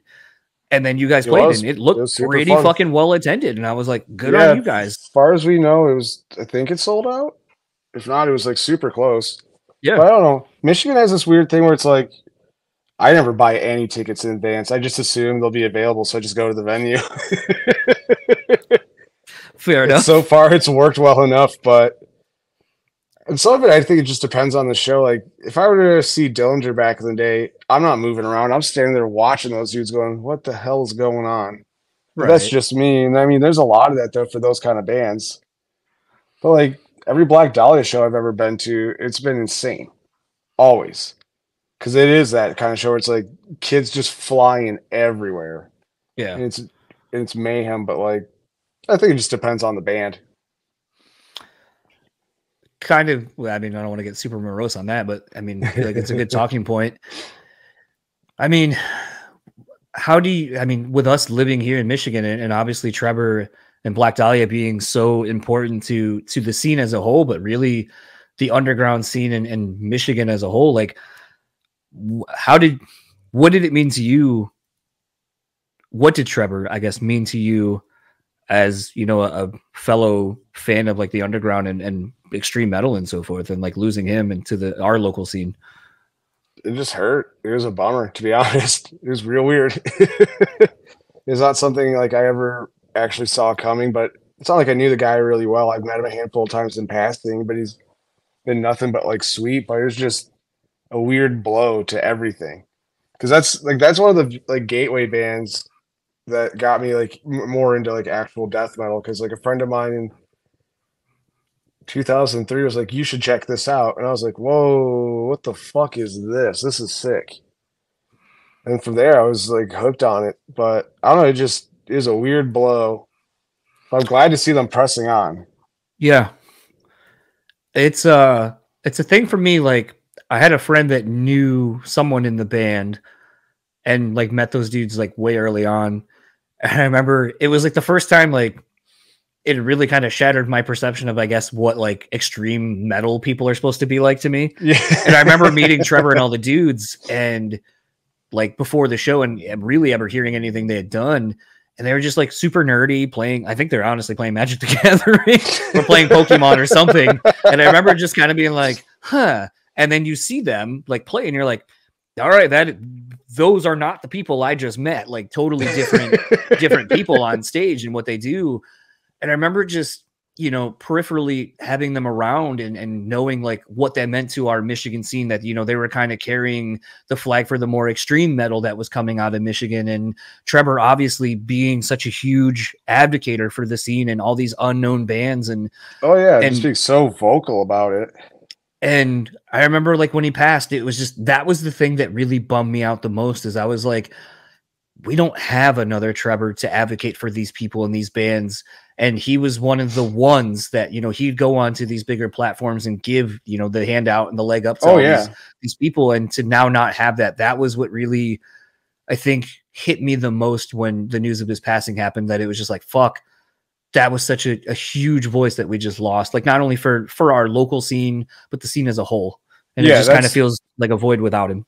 And then you guys played and it looked pretty fucking well attended. And I was like, good on you guys. As far as we know, I think it sold out. If not, it was like super close. Yeah. But I don't know. Michigan has this weird thing where it's like, I never buy any tickets in advance. I just assume they'll be available, so I just go to the venue. Fair enough. So far, it's worked well enough, but and some of it, I think it just depends on the show. Like, if I were to see Dillinger back in the day, I'm not moving around. I'm standing there watching those dudes going, what the hell is going on? Right. That's just me. And I mean, there's a lot of that, though, for those kind of bands. But, like, every Black Dahlia show I've ever been to, it's been insane. Always. Because it is that kind of show where it's like kids just flying everywhere. Yeah. And it's mayhem, but like I think it just depends on the band. Kind of, well, I mean, I don't want to get super morose on that, but I mean, I feel like it's a good talking point. I mean, with us living here in Michigan and obviously Trevor and Black Dahlia being so important to the scene as a whole, but really the underground scene in Michigan as a whole, like, what did it mean to you? What did Trevor, I guess, mean to you as, you know, a fellow fan of like the underground and extreme metal and so forth, and like losing him into our local scene? It just hurt. It was a bummer, to be honest. It was real weird. It's not something like I ever actually saw coming, but it's not like I knew the guy really well. I've met him a handful of times in passing, but he's been nothing but like sweet. But it was just a weird blow to everything, because that's one of the like gateway bands that got me like more into like actual death metal. Because like a friend of mine in 2003 was like, you should check this out, and I was like, whoa, what the fuck is this? This is sick. And from there I was like hooked on it. But I don't know, it just is a weird blow. But I'm glad to see them pressing on. Yeah, it's a thing for me. Like, I had a friend that knew someone in the band and like met those dudes like way early on. And I remember it was like the first time like it really kind of shattered my perception of, I guess, what like extreme metal people are supposed to be like to me. Yeah. And I remember meeting Trevor and all the dudes and like before the show and really ever hearing anything they had done. And they were just like super nerdy playing. I think they're honestly playing Magic the Gathering or playing Pokemon or something. And I remember just kind of being like, huh. And then you see them like play and you're like, all right, those are not the people I just met. Like totally different people on stage and what they do. And I remember just, you know, peripherally having them around and knowing like what that meant to our Michigan scene, that, you know, they were kind of carrying the flag for the more extreme metal that was coming out of Michigan. And Trevor obviously being such a huge advocator for the scene and all these unknown bands. And oh yeah, just being so vocal about it. And I remember like when he passed, it was just, that was the thing that really bummed me out the most, is I was like, we don't have another Trevor to advocate for these people and these bands. And he was one of the ones that, you know, he'd go on to these bigger platforms and give, you know, the handout and the leg up to these people. And to now not have that was what really, I think, hit me the most when the news of his passing happened, that it was just like, fuck, that was such a huge voice that we just lost. Like not only for our local scene, but the scene as a whole. And it just kind of feels like a void without him.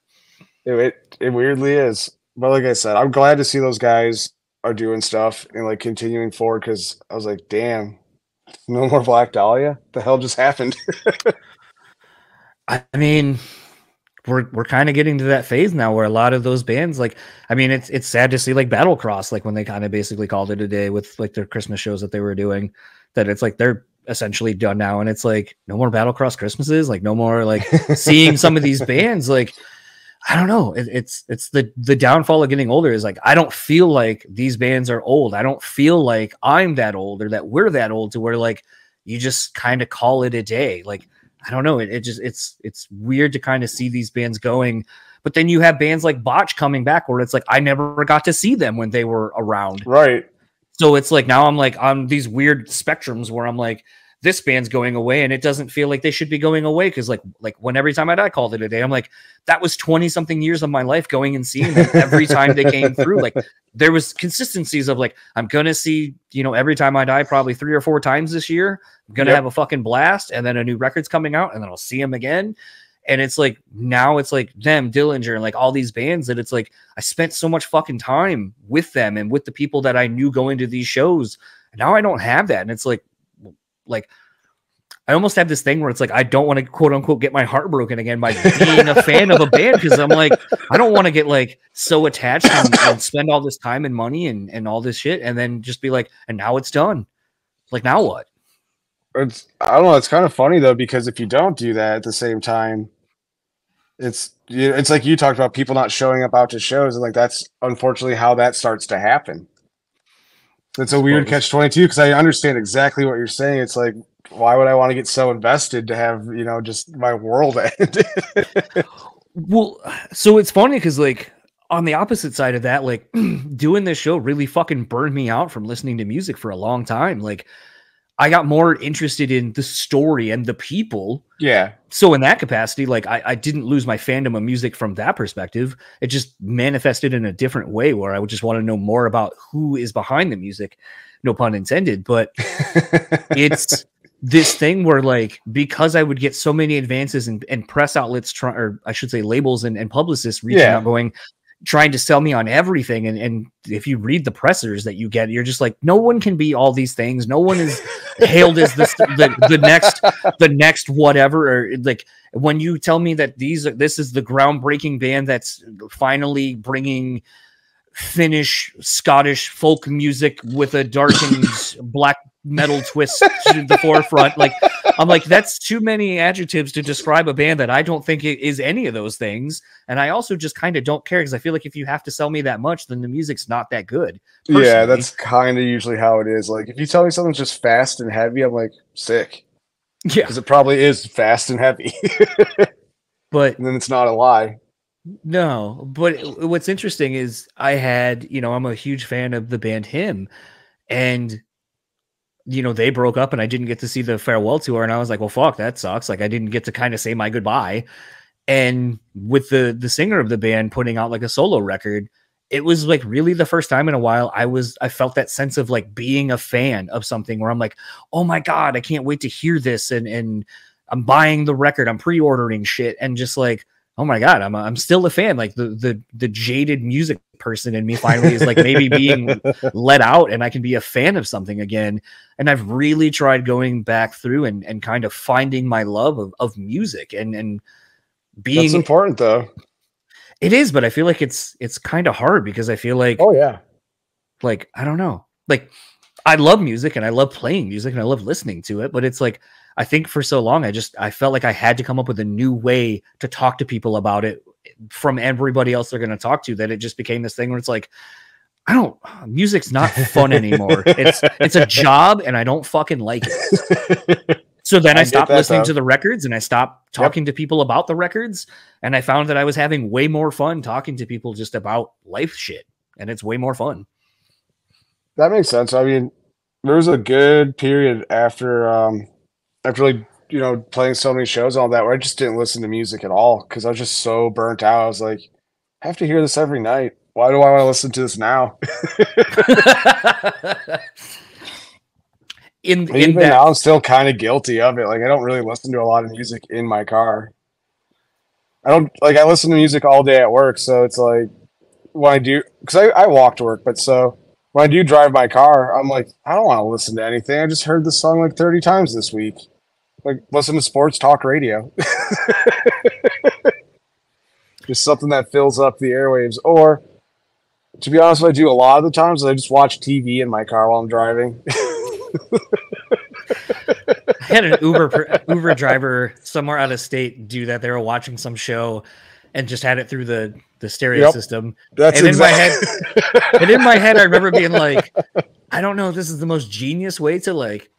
It weirdly is. But like I said, I'm glad to see those guys are doing stuff and like continuing forward, because I was like, damn, no more Black Dahlia. The hell just happened? I mean, we're kind of getting to that phase now where a lot of those bands, like, I mean, it's sad to see like Battlecross, like when they kind of basically called it a day with like their Christmas shows that they were doing, that it's like they're essentially done now, and it's like no more Battlecross Christmases, like no more like seeing some of these bands. Like, I don't know, it's the downfall of getting older is like I don't feel like these bands are old. I don't feel like I'm that old or that we're that old to where like you just kind of call it a day. Like, I don't know. It's weird to kind of see these bands going, but then you have bands like Botch coming back where it's like, I never got to see them when they were around. Right. So it's like, now I'm like on these weird spectrums where I'm like, this band's going away and it doesn't feel like they should be going away. Cause like when Every Time I Die called it a day, I'm like, that was 20 something years of my life going and seeing them every time they came through. Like there was consistencies of like, I'm going to see, you know, Every Time I Die probably 3 or 4 times this year. I'm going to have a fucking blast. And then a new record's coming out and then I'll see them again. And it's like, now it's like them, Dillinger, and like all these bands that it's like, I spent so much fucking time with them and with the people that I knew going to these shows. And now I don't have that. And it's like I almost have this thing where it's like I don't want to quote unquote get my heart broken again by being a fan of a band, because I'm like, I don't want to get like so attached and spend all this time and money and all this shit and then just be like, and now it's done. Like, now what? I don't know. It's kind of funny though, because if you don't do that at the same time, it's like you talked about people not showing up out to shows, and like that's unfortunately how that starts to happen. It's a weird catch-22, because I understand exactly what you're saying. It's like, why would I want to get so invested to have, you know, just my world end? Well, so it's funny because like on the opposite side of that, like doing this show really fucking burned me out from listening to music for a long time. Like I got more interested in the story and the people. Yeah. So in that capacity, like I didn't lose my fandom of music from that perspective. It just manifested in a different way where I would just want to know more about who is behind the music. No pun intended, but it's this thing where like, because I would get so many advances and press outlets, or I should say labels and publicists reaching out going, trying to sell me on everything. And if you read the pressers that you get, you're just like, no one can be all these things. No one is hailed as the next whatever. Or like when you tell me that this is the groundbreaking band that's finally bringing Finnish, Scottish folk music with a darkened black metal twist to the forefront. Like, I'm like, that's too many adjectives to describe a band that I don't think it is any of those things. And I also just kind of don't care, because I feel like if you have to sell me that much, then the music's not that good. Personally. Yeah, that's kind of usually how it is. Like, if you tell me something's just fast and heavy, I'm like, sick. Yeah. Because it probably is fast and heavy. But and then it's not a lie. No, but what's interesting is I had, you know, I'm a huge fan of the band Him, and you know, they broke up and I didn't get to see the farewell tour, and I was like, well, fuck, that sucks. Like, I didn't get to kind of say my goodbye. And with the singer of the band putting out like a solo record, it was like really the first time in a while I felt that sense of like being a fan of something where I'm like, oh my God, I can't wait to hear this. And I'm buying the record, I'm pre-ordering shit, and just like, oh my God, I'm still a fan. Like the jaded music person in me finally is like maybe being let out, and I can be a fan of something again. And I've really tried going back through and kind of finding my love of music and being. That's important though. It is, but I feel like it's kind of hard, because I feel like, oh yeah, like, I don't know, like I love music and I love playing music and I love listening to it, but it's like, I think for so long, I felt like I had to come up with a new way to talk to people about it from everybody else they're going to talk to, that it just became this thing where it's like, music's not fun anymore. It's a job and I don't fucking like it. So then I stopped listening to the records and I stopped talking to people about the records. And I found that I was having way more fun talking to people just about life shit. And it's way more fun. That makes sense. I mean, there was a good period after like, you know, playing so many shows and all that, where I just didn't listen to music at all, because I was just so burnt out. I was like, I have to hear this every night. Why do I want to listen to this now? Even now, I'm still kind of guilty of it. Like, I don't really listen to a lot of music in my car. I listen to music all day at work. So it's like, when I do, because I walk to work, but so when I do drive my car, I'm like, I don't want to listen to anything. I just heard this song like 30 times this week. Like, listen to sports talk radio. Just something that fills up the airwaves. Or, to be honest, what I do a lot of the times is I just watch TV in my car while I'm driving. I had an Uber driver somewhere out of state do that. They were watching some show and just had it through the stereo system. That's and exactly. in my head, I remember being like, I don't know if this is the most genius way to like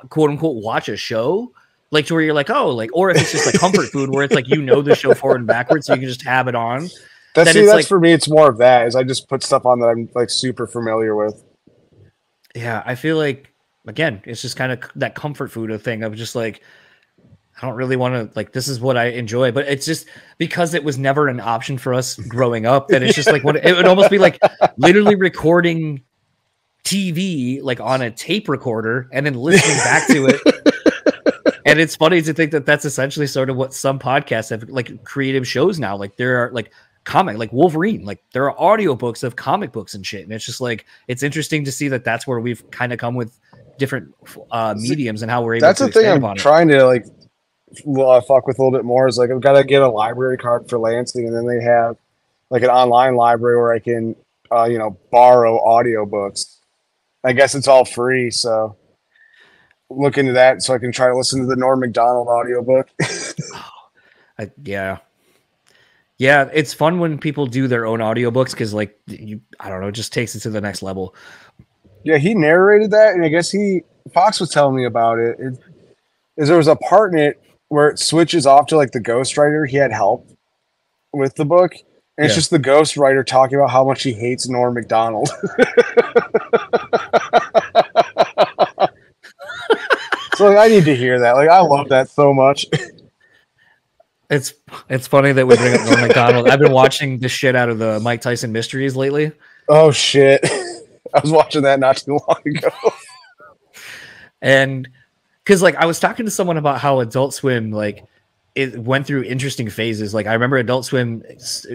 quote unquote watch a show. Like to where you're like, oh, like, or if it's just like comfort food where it's like, you know, the show forward and backwards, so you can just have it on. That's like, for me, it's more of that is I just put stuff on that I'm like super familiar with. Yeah. I feel like, again, it's just kind of that comfort food thing of just like, I don't really want to like, this is what I enjoy, but it's just because it was never an option for us growing up that it's just like, it would almost be like literally recording TV, like on a tape recorder and then listening back to it. And it's funny to think that that's essentially sort of what some podcasts have, like creative shows now. Like there are like comic, like Wolverine, like there are audiobooks of comic books and shit. And it's just like, it's interesting to see that that's where we've kind of come with different mediums and how we're able that's to the thing expand I'm trying to like fuck with a little bit more is like, I've got to get a library card for Lansing. And then they have like an online library where I can, you know, borrow audiobooks. I guess it's all free. So look into that so I can try to listen to the Norm Macdonald audiobook. Yeah. Yeah, it's fun when people do their own audiobooks because, like, I don't know, it just takes it to the next level. Yeah, he narrated that, and I guess Fox was telling me about it. Is there was a part in it where it switches off to like the ghostwriter. He had help with the book, and it's just the ghostwriter talking about how much he hates Norm Macdonald. So like, I need to hear that. Like, I love that so much. It's funny that we bring up Norm Macdonald. I've been watching the shit out of the Mike Tyson mysteries lately. Oh shit. I was watching that not too long ago. And because like I was talking to someone about how Adult Swim, like it went through interesting phases. Like I remember Adult Swim,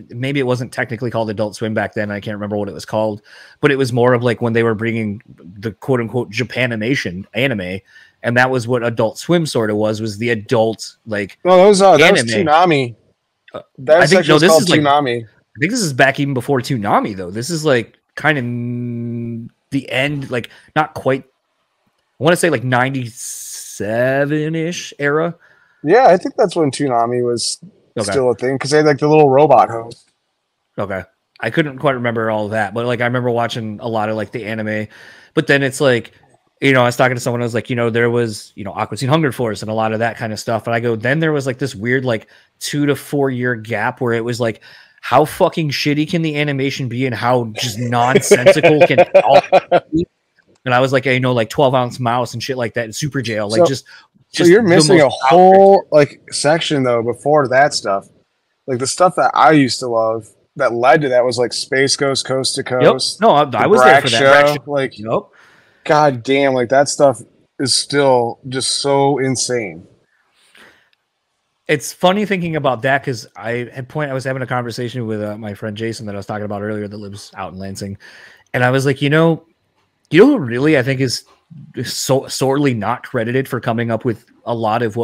maybe it wasn't technically called Adult Swim back then. I can't remember what it was called, but it was more of like when they were bringing the quote unquote Japanimation anime. And that was what Adult Swim sort of was the adult like. No, that was Toonami. I think no, this is like Toonami. I think this is back even before Toonami though. This is like kind of the end, like not quite. I want to say like 97-ish era. Yeah, I think that's when Toonami was still a thing because they had like the little robot host. Okay, I couldn't quite remember all of that, but like I remember watching a lot of like the anime. But then it's like, you know, I was talking to someone, I was like, you know, there was, you know, Aqua Teen Hunger Force and a lot of that kind of stuff. And I go, then there was like this weird, like 2 to 4 year gap where it was like, how fucking shitty can the animation be and how just nonsensical can it all be? And I was like, you know, like 12-ounce mouse and shit like that in Super Jail. Like just so you're missing a whole like section though before that stuff. Like the stuff that I used to love that led to that was like Space Ghost Coast to Coast. Yep. No, I was there for that. Show. Like, God damn, like that stuff is still just so insane. It's funny thinking about that because I was having a conversation with my friend Jason that I was talking about earlier that lives out in Lansing, and I was like, you know who really I think is so sorely not credited for coming up with a lot of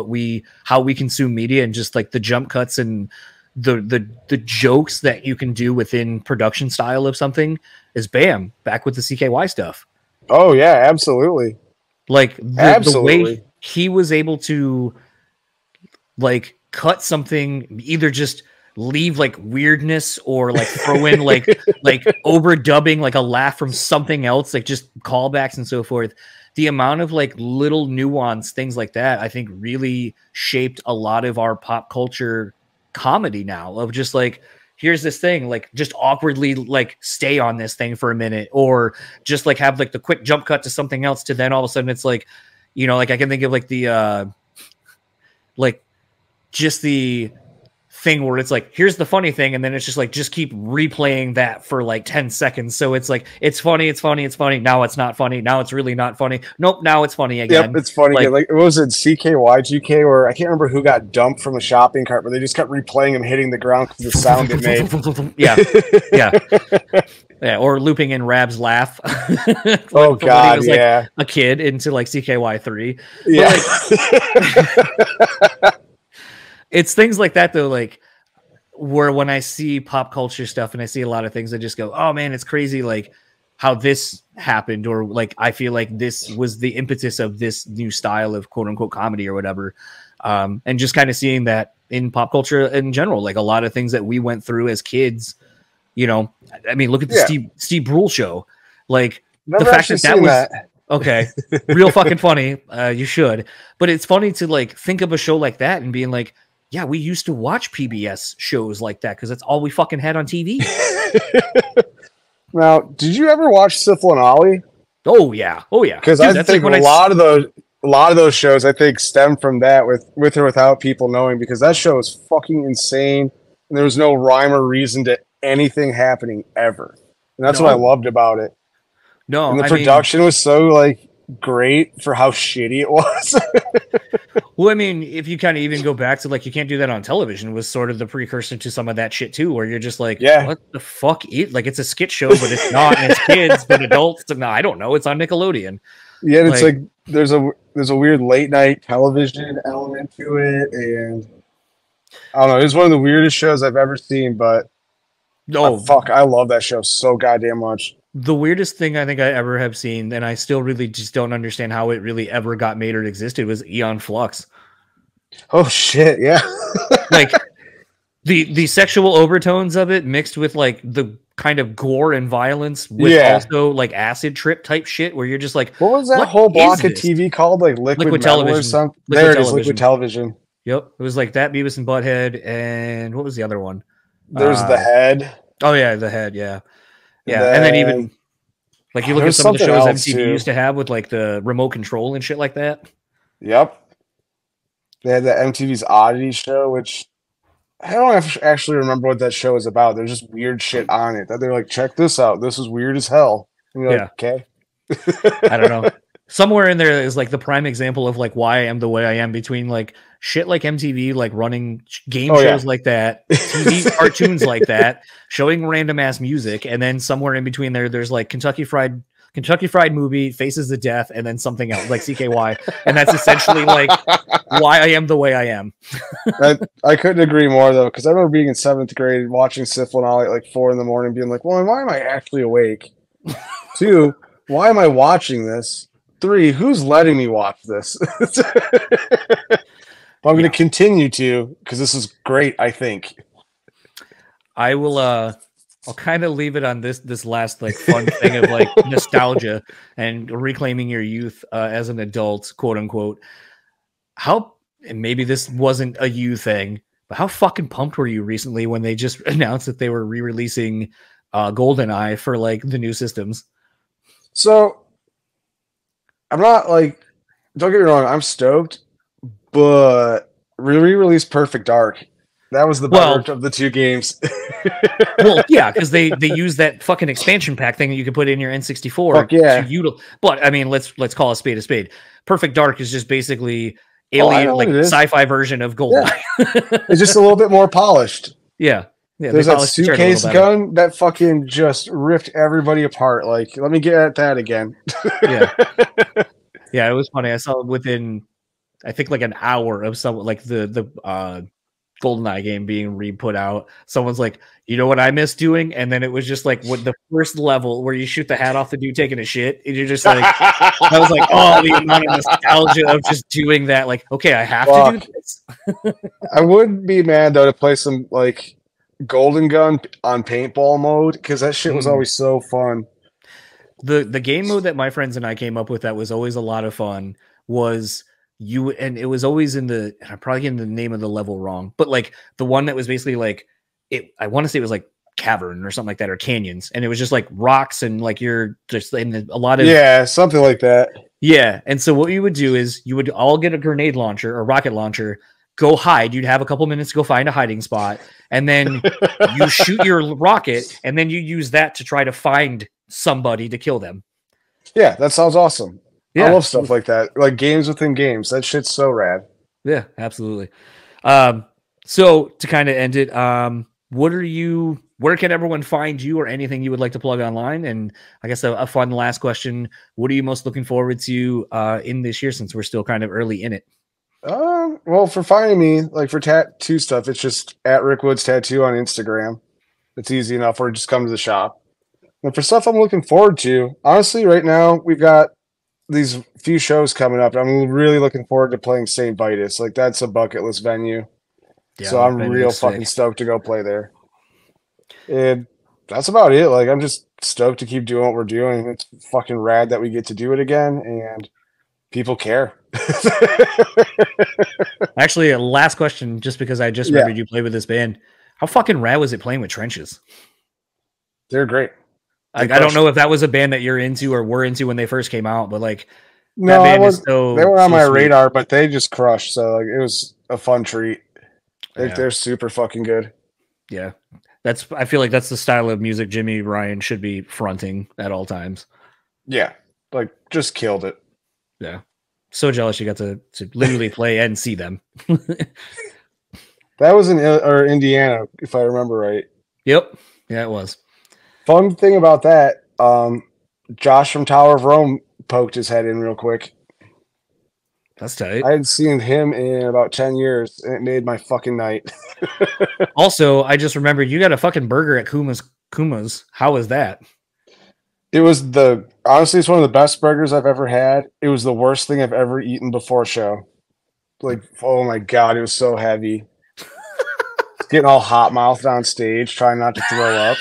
how we consume media and just like the jump cuts and the jokes that you can do within production style of something is Bam back with the CKY stuff. Oh yeah, absolutely. Like the way he was able to like cut something, either just leave like weirdness or like throw in like overdubbing like a laugh from something else, like just callbacks and so forth. The amount of like little nuance things like that, I think really shaped a lot of our pop culture comedy now of just like, here's this thing, like just awkwardly like stay on this thing for a minute, or just like have like the quick jump cut to something else to then all of a sudden it's like, you know, like I can think of like the like just the thing where it's like, here's the funny thing, and then it's just like, just keep replaying that for like 10 seconds. So it's like, it's funny. Now it's not funny. Now it's really not funny. Nope. Now it's funny again. Yep, it's funny. Like what was it, CKYGK, or I can't remember who got dumped from a shopping cart, but they just kept replaying him hitting the ground because the sound it made. Yeah, or looping in Rab's laugh. Oh God, was, like, a kid into like CKY3. Yeah, it's things like that though, like where when I see pop culture stuff and I see a lot of things, I just go, oh man, it's crazy, like how this happened, or like I feel like this was the impetus of this new style of quote unquote comedy or whatever. And just kind of seeing that in pop culture in general, like a lot of things that we went through as kids. You know, I mean, look at the Steve Brule show. Like never the fact that was that. Okay, real fucking funny. You should, but it's funny to like think of a show like that and being like, yeah, we used to watch PBS shows like that because that's all we fucking had on TV. Now, did you ever watch Syphil and Ollie? Oh yeah. Because I think like a lot of those shows I think stem from that, with or without people knowing, because that show is fucking insane and there was no rhyme or reason to anything happening ever, and that's what I loved about it. No, and the production was so like great for how shitty it was. Well, I mean, if you kind of even go back to like, you can't do that on television, was sort of the precursor to some of that shit too, where you're just like, what the fuck is, like, it's a skit show, but it's not, and it's kids, but adults, no, I don't know, it's on Nickelodeon. Yeah, and it's like there's a weird late night television element to it, and I don't know, it's one of the weirdest shows I've ever seen, but fuck, I love that show so goddamn much. The weirdest thing I think I ever have seen, and I still really just don't understand how it really ever got made or existed, was Aeon Flux. Oh shit, yeah. Like the sexual overtones of it mixed with like the kind of gore and violence with also like acid trip type shit, where you're just like, what was that whole block of TV called? Like Liquid Television or something? There it is, Liquid Television. Yep. It was like that, Beavis and Butthead, and what was the other one? There's The Head. Oh yeah, The Head, yeah. Yeah, and then even like you look at some of the shows MTV used to have with like the remote control and shit like that. Yep. They had the MTV's Oddity show, which I don't actually remember what that show was about. There's just weird shit on it that they're like, check this out. This is weird as hell. And you're like, okay. I don't know. Somewhere in there is like the prime example of like why I am the way I am, between like shit like MTV, like running game shows like that, TV cartoons like that, showing random ass music, and then somewhere in between there's like Kentucky Fried Movie, Faces of Death, and then something else like CKY, and that's essentially like why I am the way I am. I couldn't agree more though, because I remember being in 7th grade watching Syphil and Ollie at like 4 a.m, being like, well, why am I actually awake? 2, why am I watching this? 3, who's letting me watch this? I'm going to continue to, because this is great, I think. I will I'll kind of leave it on this last like fun thing of like nostalgia and reclaiming your youth as an adult, quote unquote. How, and maybe this wasn't a you thing, but how fucking pumped were you recently when they just announced that they were re-releasing GoldenEye for like the new systems? So I'm not like, don't get me wrong, I'm stoked, but re-release Perfect Dark. That was the better of the two games. Well, yeah, because they use that fucking expansion pack thing that you can put in your N64. Fuck yeah. But I mean, let's call a spade a spade. Perfect Dark is just basically alien, like sci-fi version of GoldenEye. Yeah. It's just a little bit more polished. Yeah. There's that suitcase gun that fucking just ripped everybody apart. Like, let me get at that again. Yeah. Yeah, it was funny. I saw it within, I think, like an hour of some, like the GoldenEye game being re-put out. Someone's like, you know what I miss doing? And then it was just like the first level where you shoot the hat off the dude taking a shit. And you're just like, I was like, oh, the amount of nostalgia of just doing that. Like, okay, I have to do this. I wouldn't be mad though to play some like Golden Gun on paintball mode, because that shit was always so fun. The game mode that my friends and I came up with that was always a lot of fun was and it was always I'm probably getting the name of the level wrong, but like the one that was basically like I want to say it was like cavern or something like that, or canyons, and it was just like rocks and like you're just in a lot of something like that. Yeah, and so what you would do is you would all get a grenade launcher or rocket launcher, go hide. You'd have a couple minutes to go find a hiding spot, and then you shoot your rocket, and then you use that to try to find somebody to kill them. Yeah, that sounds awesome. Yeah. I love stuff like that. Like games within games. That shit's so rad. Yeah, absolutely. So to kind of end it, where can everyone find you or anything you would like to plug online? And I guess a fun last question, what are you most looking forward to in this year, since we're still kind of early in it? Well, for finding me, like for tattoo stuff, it's just at Rick Woods Tattoo on Instagram. It's easy enough, or just come to the shop. And for stuff I'm looking forward to, honestly, right now we've got these few shows coming up. I'm really looking forward to playing St. Vitus. Like that's a bucket list venue. Yeah, so I'm real fucking stoked to go play there. And that's about it. Like I'm just stoked to keep doing what we're doing. It's fucking rad that we get to do it again, and people care. Actually, a last question, just because I just remembered you played with this band. How fucking rad was it playing with Trenches? They're great. Like, I don't know if that was a band that you're into or were into when they first came out, but like, no, they were on my radar, but they just crushed. So like, it was a fun treat. They're super fucking good. Yeah, I feel like that's the style of music Jimmy Ryan should be fronting at all times. Yeah, like just killed it. Yeah, so jealous you got to literally play and see them. That was in Indiana, if I remember right. Yep. Yeah, it was. Fun thing about that, Josh from Tower of Rome poked his head in real quick. That's tight. I hadn't seen him in about 10 years, and it made my fucking night. Also, I just remembered you got a fucking burger at Kuma's. How was that? It was honestly, it's one of the best burgers I've ever had. It was the worst thing I've ever eaten before show. Like, oh my God, it was so heavy. Getting all hot mouthed on stage, trying not to throw up.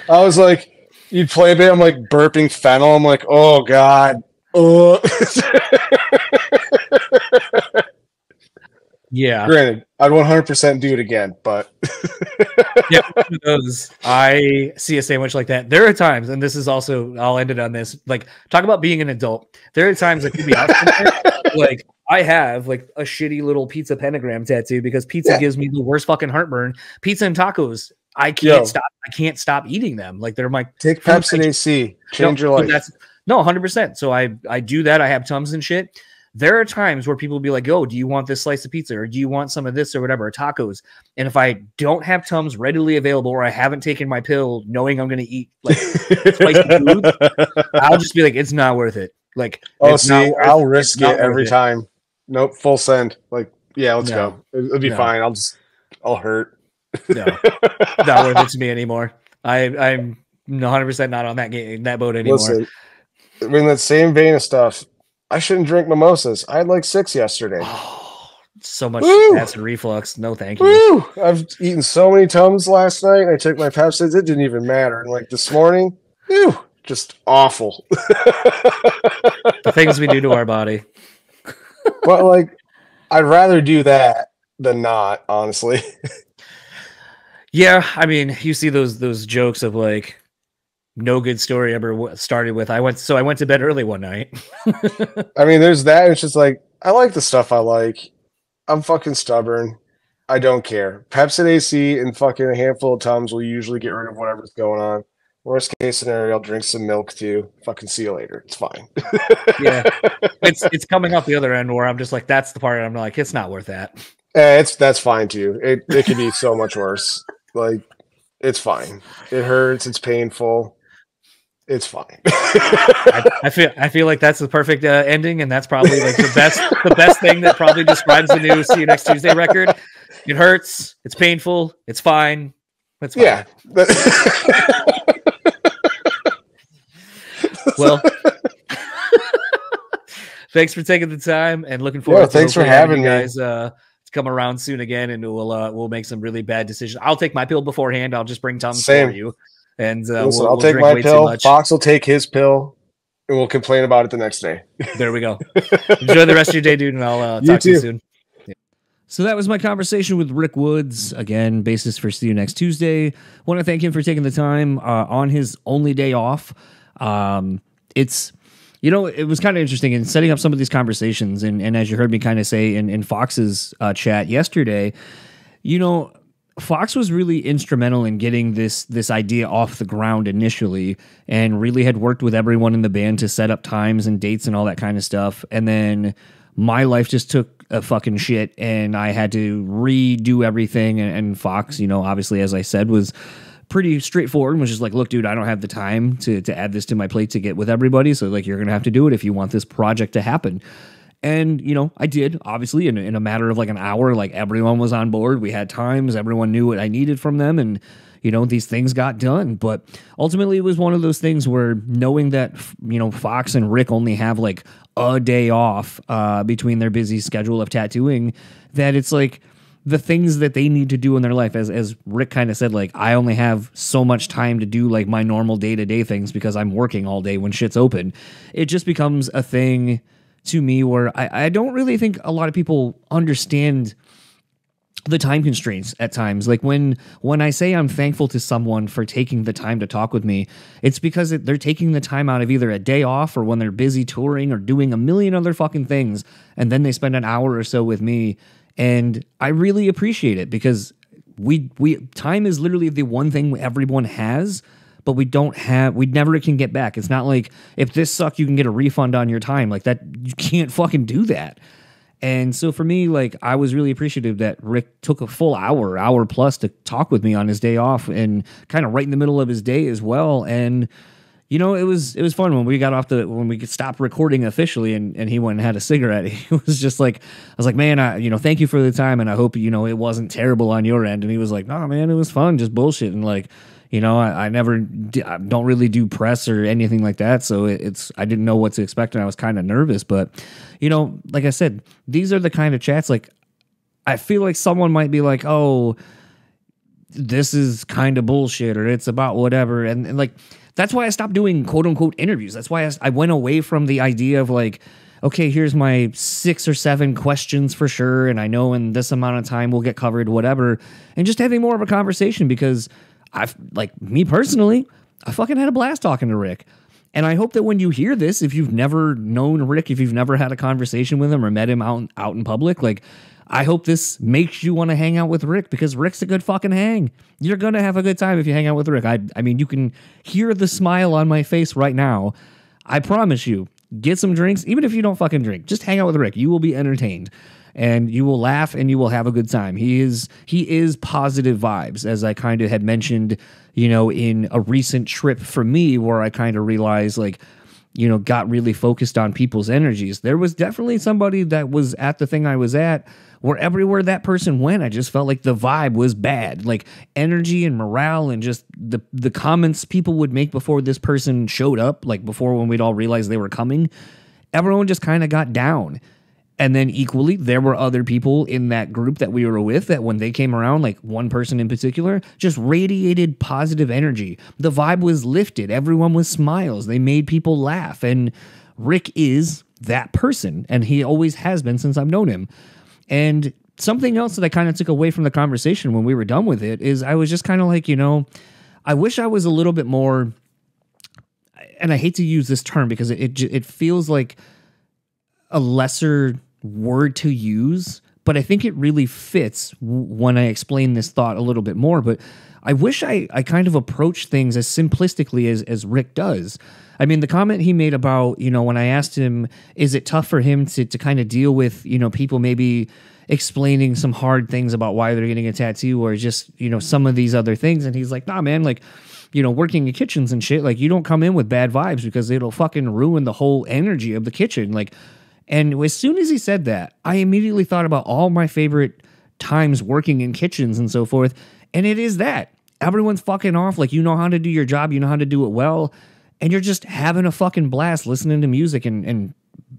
I was like, you'd play a bit, I'm like burping fennel. I'm like, oh God. Oh. Yeah. Granted, I'd 100% do it again, but yeah, I see a sandwich like that. There are times, and this is also, I'll end it on this. Like, talk about being an adult. There are times like you'd be out somewhere, like I have like a shitty little pizza pentagram tattoo because pizza gives me the worst fucking heartburn. Pizza and tacos, I can't stop. I can't stop eating them. Like they're my take Pepsi AC, change your life. No, 100%. So I do that. I have Tums and shit. There are times where people will be like, "Oh, do you want this slice of pizza, or do you want some of this, or whatever, or tacos?" And if I don't have Tums readily available, or I haven't taken my pill, knowing I'm going to eat like spicy food, I'll just be like, "It's not worth it." Like, oh, see, I'll risk it every time. Nope, full send. Like, yeah, let's go. It'll be fine. I'll hurt. No, not worth it to me anymore. I'm 100% not on that boat anymore. Listen, I mean, that same vein of stuff. I shouldn't drink mimosas. I had like 6 yesterday. Oh, so much acid reflux. No, thank you. Woo! I've eaten so many Tums last night. I took my Pepsids. It didn't even matter. And like this morning, just awful. The things we do to our body. But like, I'd rather do that than not, honestly. Yeah, I mean, you see those jokes of like, no good story ever started with I went to bed early one night. I mean, there's that. It's just like, I like the stuff I like. I'm fucking stubborn. I don't care. Pepsi AC and fucking a handful of Tums will usually get rid of whatever's going on. Worst case scenario, I'll drink some milk too. Fucking see you later. It's fine. Yeah, it's coming up the other end where I'm just like, that's the part I'm like, it's not worth that. That's fine too. It could be so much worse. Like, it's fine. It hurts. It's painful. It's fine. I feel like that's the perfect ending, and that's probably like the best thing that probably describes the new See You Next Tuesday record. It hurts. It's painful. It's fine. It's fine. Yeah. Well, thanks for taking the time, and looking forward. Thanks for having you me, guys. To come around soon again, and we'll make some really bad decisions. I'll take my pill beforehand. I'll just bring Tums for you. And listen, I'll take my pill. Fox will take his pill, and we'll complain about it the next day. There we go. Enjoy the rest of your day, dude, and I'll talk to you soon. Yeah. So that was my conversation with Rick Woods, again, bassist for See You Next Tuesday. Want to thank him for taking the time on his only day off. It's It was kind of interesting in setting up some of these conversations. And as you heard me kind of say in Fox's chat yesterday, Fox was really instrumental in getting this idea off the ground initially, and really had worked with everyone in the band to set up times and dates and all that kind of stuff. And then my life just took a fucking shit, and I had to redo everything. And Fox, obviously, as I said, was pretty straightforward and was just like, look, dude, I don't have the time to add this to my plate to get with everybody. So like, you're going to have to do it if you want this project to happen. And, I did, obviously, in a matter of like an hour. Like, everyone was on board. We had times. Everyone knew what I needed from them. And, these things got done. But ultimately, it was one of those things where knowing that, Fox and Rick only have like a day off between their busy schedule of tattooing, that it's like the things that they need to do in their life, as Rick kind of said, like, I only have so much time to do like my normal day-to-day things because I'm working all day when shit's open. It just becomes a thing to me where I don't really think a lot of people understand the time constraints at times. Like when I say I'm thankful to someone for taking the time to talk with me, it's because they're taking the time out of either a day off or when they're busy touring or doing a million other fucking things, and then they spend an hour or so with me. And I really appreciate it, because we time is literally the one thing everyone has, but we never can get back. It's not like if this sucked, you can get a refund on your time. Like that, you can't fucking do that. And so for me, like, I was really appreciative that Rick took a full hour plus to talk with me on his day off, and kind of right in the middle of his day as well. And, it was fun when we got when we stopped recording officially, and he went and had a cigarette. He was just like, I was like, man, thank you for the time. And I hope, it wasn't terrible on your end. And he was like, no, man, it was fun. Just bullshit. And like, I don't really do press or anything like that. So I didn't know what to expect, and I was kind of nervous. But, like I said, these are the kind of chats, like, I feel like someone might be like, oh, this is kind of bullshit, or it's about whatever. And like, that's why I stopped doing quote unquote interviews. That's why I went away from the idea of like, okay, here's my 6 or 7 questions for sure, and I know in this amount of time we'll get covered, whatever. And just having more of a conversation, because me personally, I fucking had a blast talking to Rick. And I hope that when you hear this, if you've never known Rick, if you've never had a conversation with him or met him out in public, like, I hope this makes you want to hang out with Rick, because Rick's a good fucking hang. You're going to have a good time if you hang out with Rick. I mean, you can hear the smile on my face right now. I promise you, get some drinks. Even if you don't fucking drink, just hang out with Rick. You will be entertained, and you will laugh, and you will have a good time. He is positive vibes, as I kind of had mentioned, in a recent trip for me, where I kind of realized, like, got really focused on people's energies. There was definitely somebody that was at the thing I was at, where everywhere that person went, I just felt like the vibe was bad. Like, energy and morale, and just the comments people would make before this person showed up, like before, when we'd all realized they were coming, everyone just kind of got down. And then equally, there were other people in that group that we were with that when they came around, like one person in particular, just radiated positive energy. The vibe was lifted. Everyone was smiles. They made people laugh. And Rick is that person. And he always has been since I've known him. And something else that I kind of took away from the conversation when we were done with it is I was just kind of like, I wish I was a little bit more, and I hate to use this term because it feels like a lesser word to use, but I think it really fits when I explain this thought a little bit more. But I wish I kind of approach things as simplistically as Rick does. I mean, the comment he made about, when I asked him, is it tough for him to kind of deal with, people maybe explaining some hard things about why they're getting a tattoo, or just, some of these other things. And he's like, nah, man, like, working in kitchens and shit, like, you don't come in with bad vibes because it'll fucking ruin the whole energy of the kitchen. Like, and as soon as he said that, I immediately thought about all my favorite times working in kitchens and so forth. And it is that. Everyone's fucking off. Like, you know how to do your job. You know how to do it well. And you're just having a fucking blast listening to music and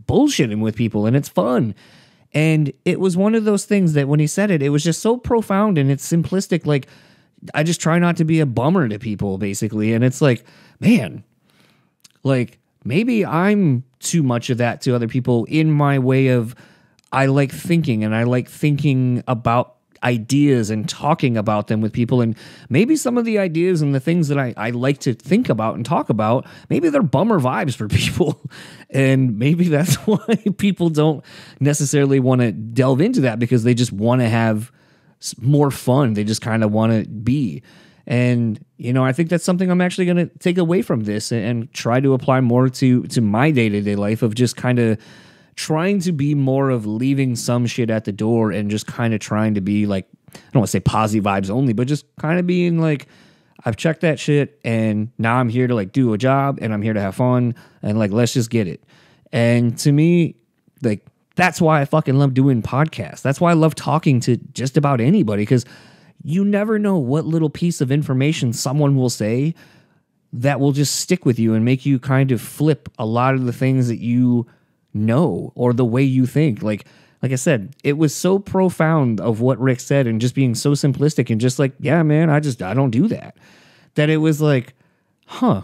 bullshitting with people. And it's fun. And it was one of those things that when he said it, it was just so profound and it's simplistic. Like, I just try not to be a bummer to people, basically. And it's like, man, like, maybe I'm too much of that to other people in my way of, I like thinking, and I like thinking about ideas and talking about them with people. And maybe some of the ideas and the things that I like to think about and talk about, maybe they're bummer vibes for people. And maybe that's why people don't necessarily want to delve into that, because they just want to have more fun. They just kind of want to be. And, I think that's something I'm actually going to take away from this and try to apply more to my day-to-day life, of just kind of trying to be more of leaving some shit at the door and just kind of trying to be like, I don't want to say positive vibes only, but just kind of being like, I've checked that shit and now I'm here to like do a job and I'm here to have fun and like, let's just get it. And to me, like, that's why I fucking love doing podcasts. That's why I love talking to just about anybody, because you never know what little piece of information someone will say that will just stick with you and make you kind of flip a lot of the things that you know or the way you think. Like I said, it was so profound of what Rick said and just being so simplistic and just like, yeah, man, I don't do that. That it was like, huh.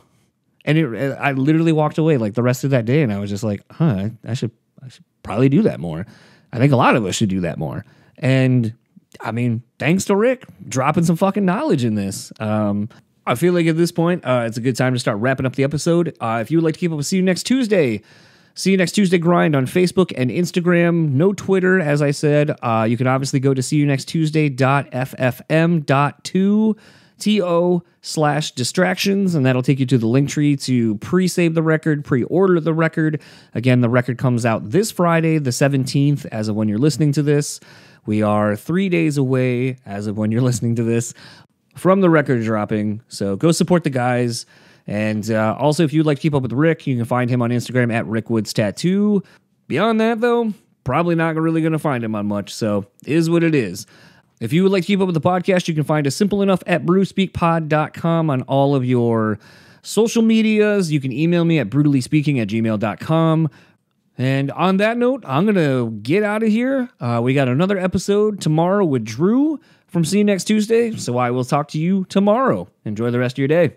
And I literally walked away like the rest of that day and I was just like, huh, I should probably do that more. I think a lot of us should do that more. And I mean, thanks to Rick dropping some fucking knowledge in this. I feel like at this point, it's a good time to start wrapping up the episode. If you would like to keep up with See You Next Tuesday, See You Next Tuesday Grind on Facebook and Instagram. No Twitter, as I said. You can obviously go to seeyounexttuesday.ffm.to/distractions, and that'll take you to the link tree to pre-save the record, pre-order the record. Again, the record comes out this Friday, the 17th, as of when you're listening to this. We are 3 days away, as of when you're listening to this, from the record dropping. So go support the guys. And also, if you'd like to keep up with Rick, you can find him on Instagram at RickWoodsTattoo. Beyond that, though, probably not really going to find him on much, so is what it is. If you would like to keep up with the podcast, you can find us simple enough at brewspeakpod.com on all of your social medias. You can email me at brutallyspeaking@gmail.com. And on that note, I'm going to get out of here. We got another episode tomorrow with Drew from See You Next Tuesday, so I will talk to you tomorrow. Enjoy the rest of your day.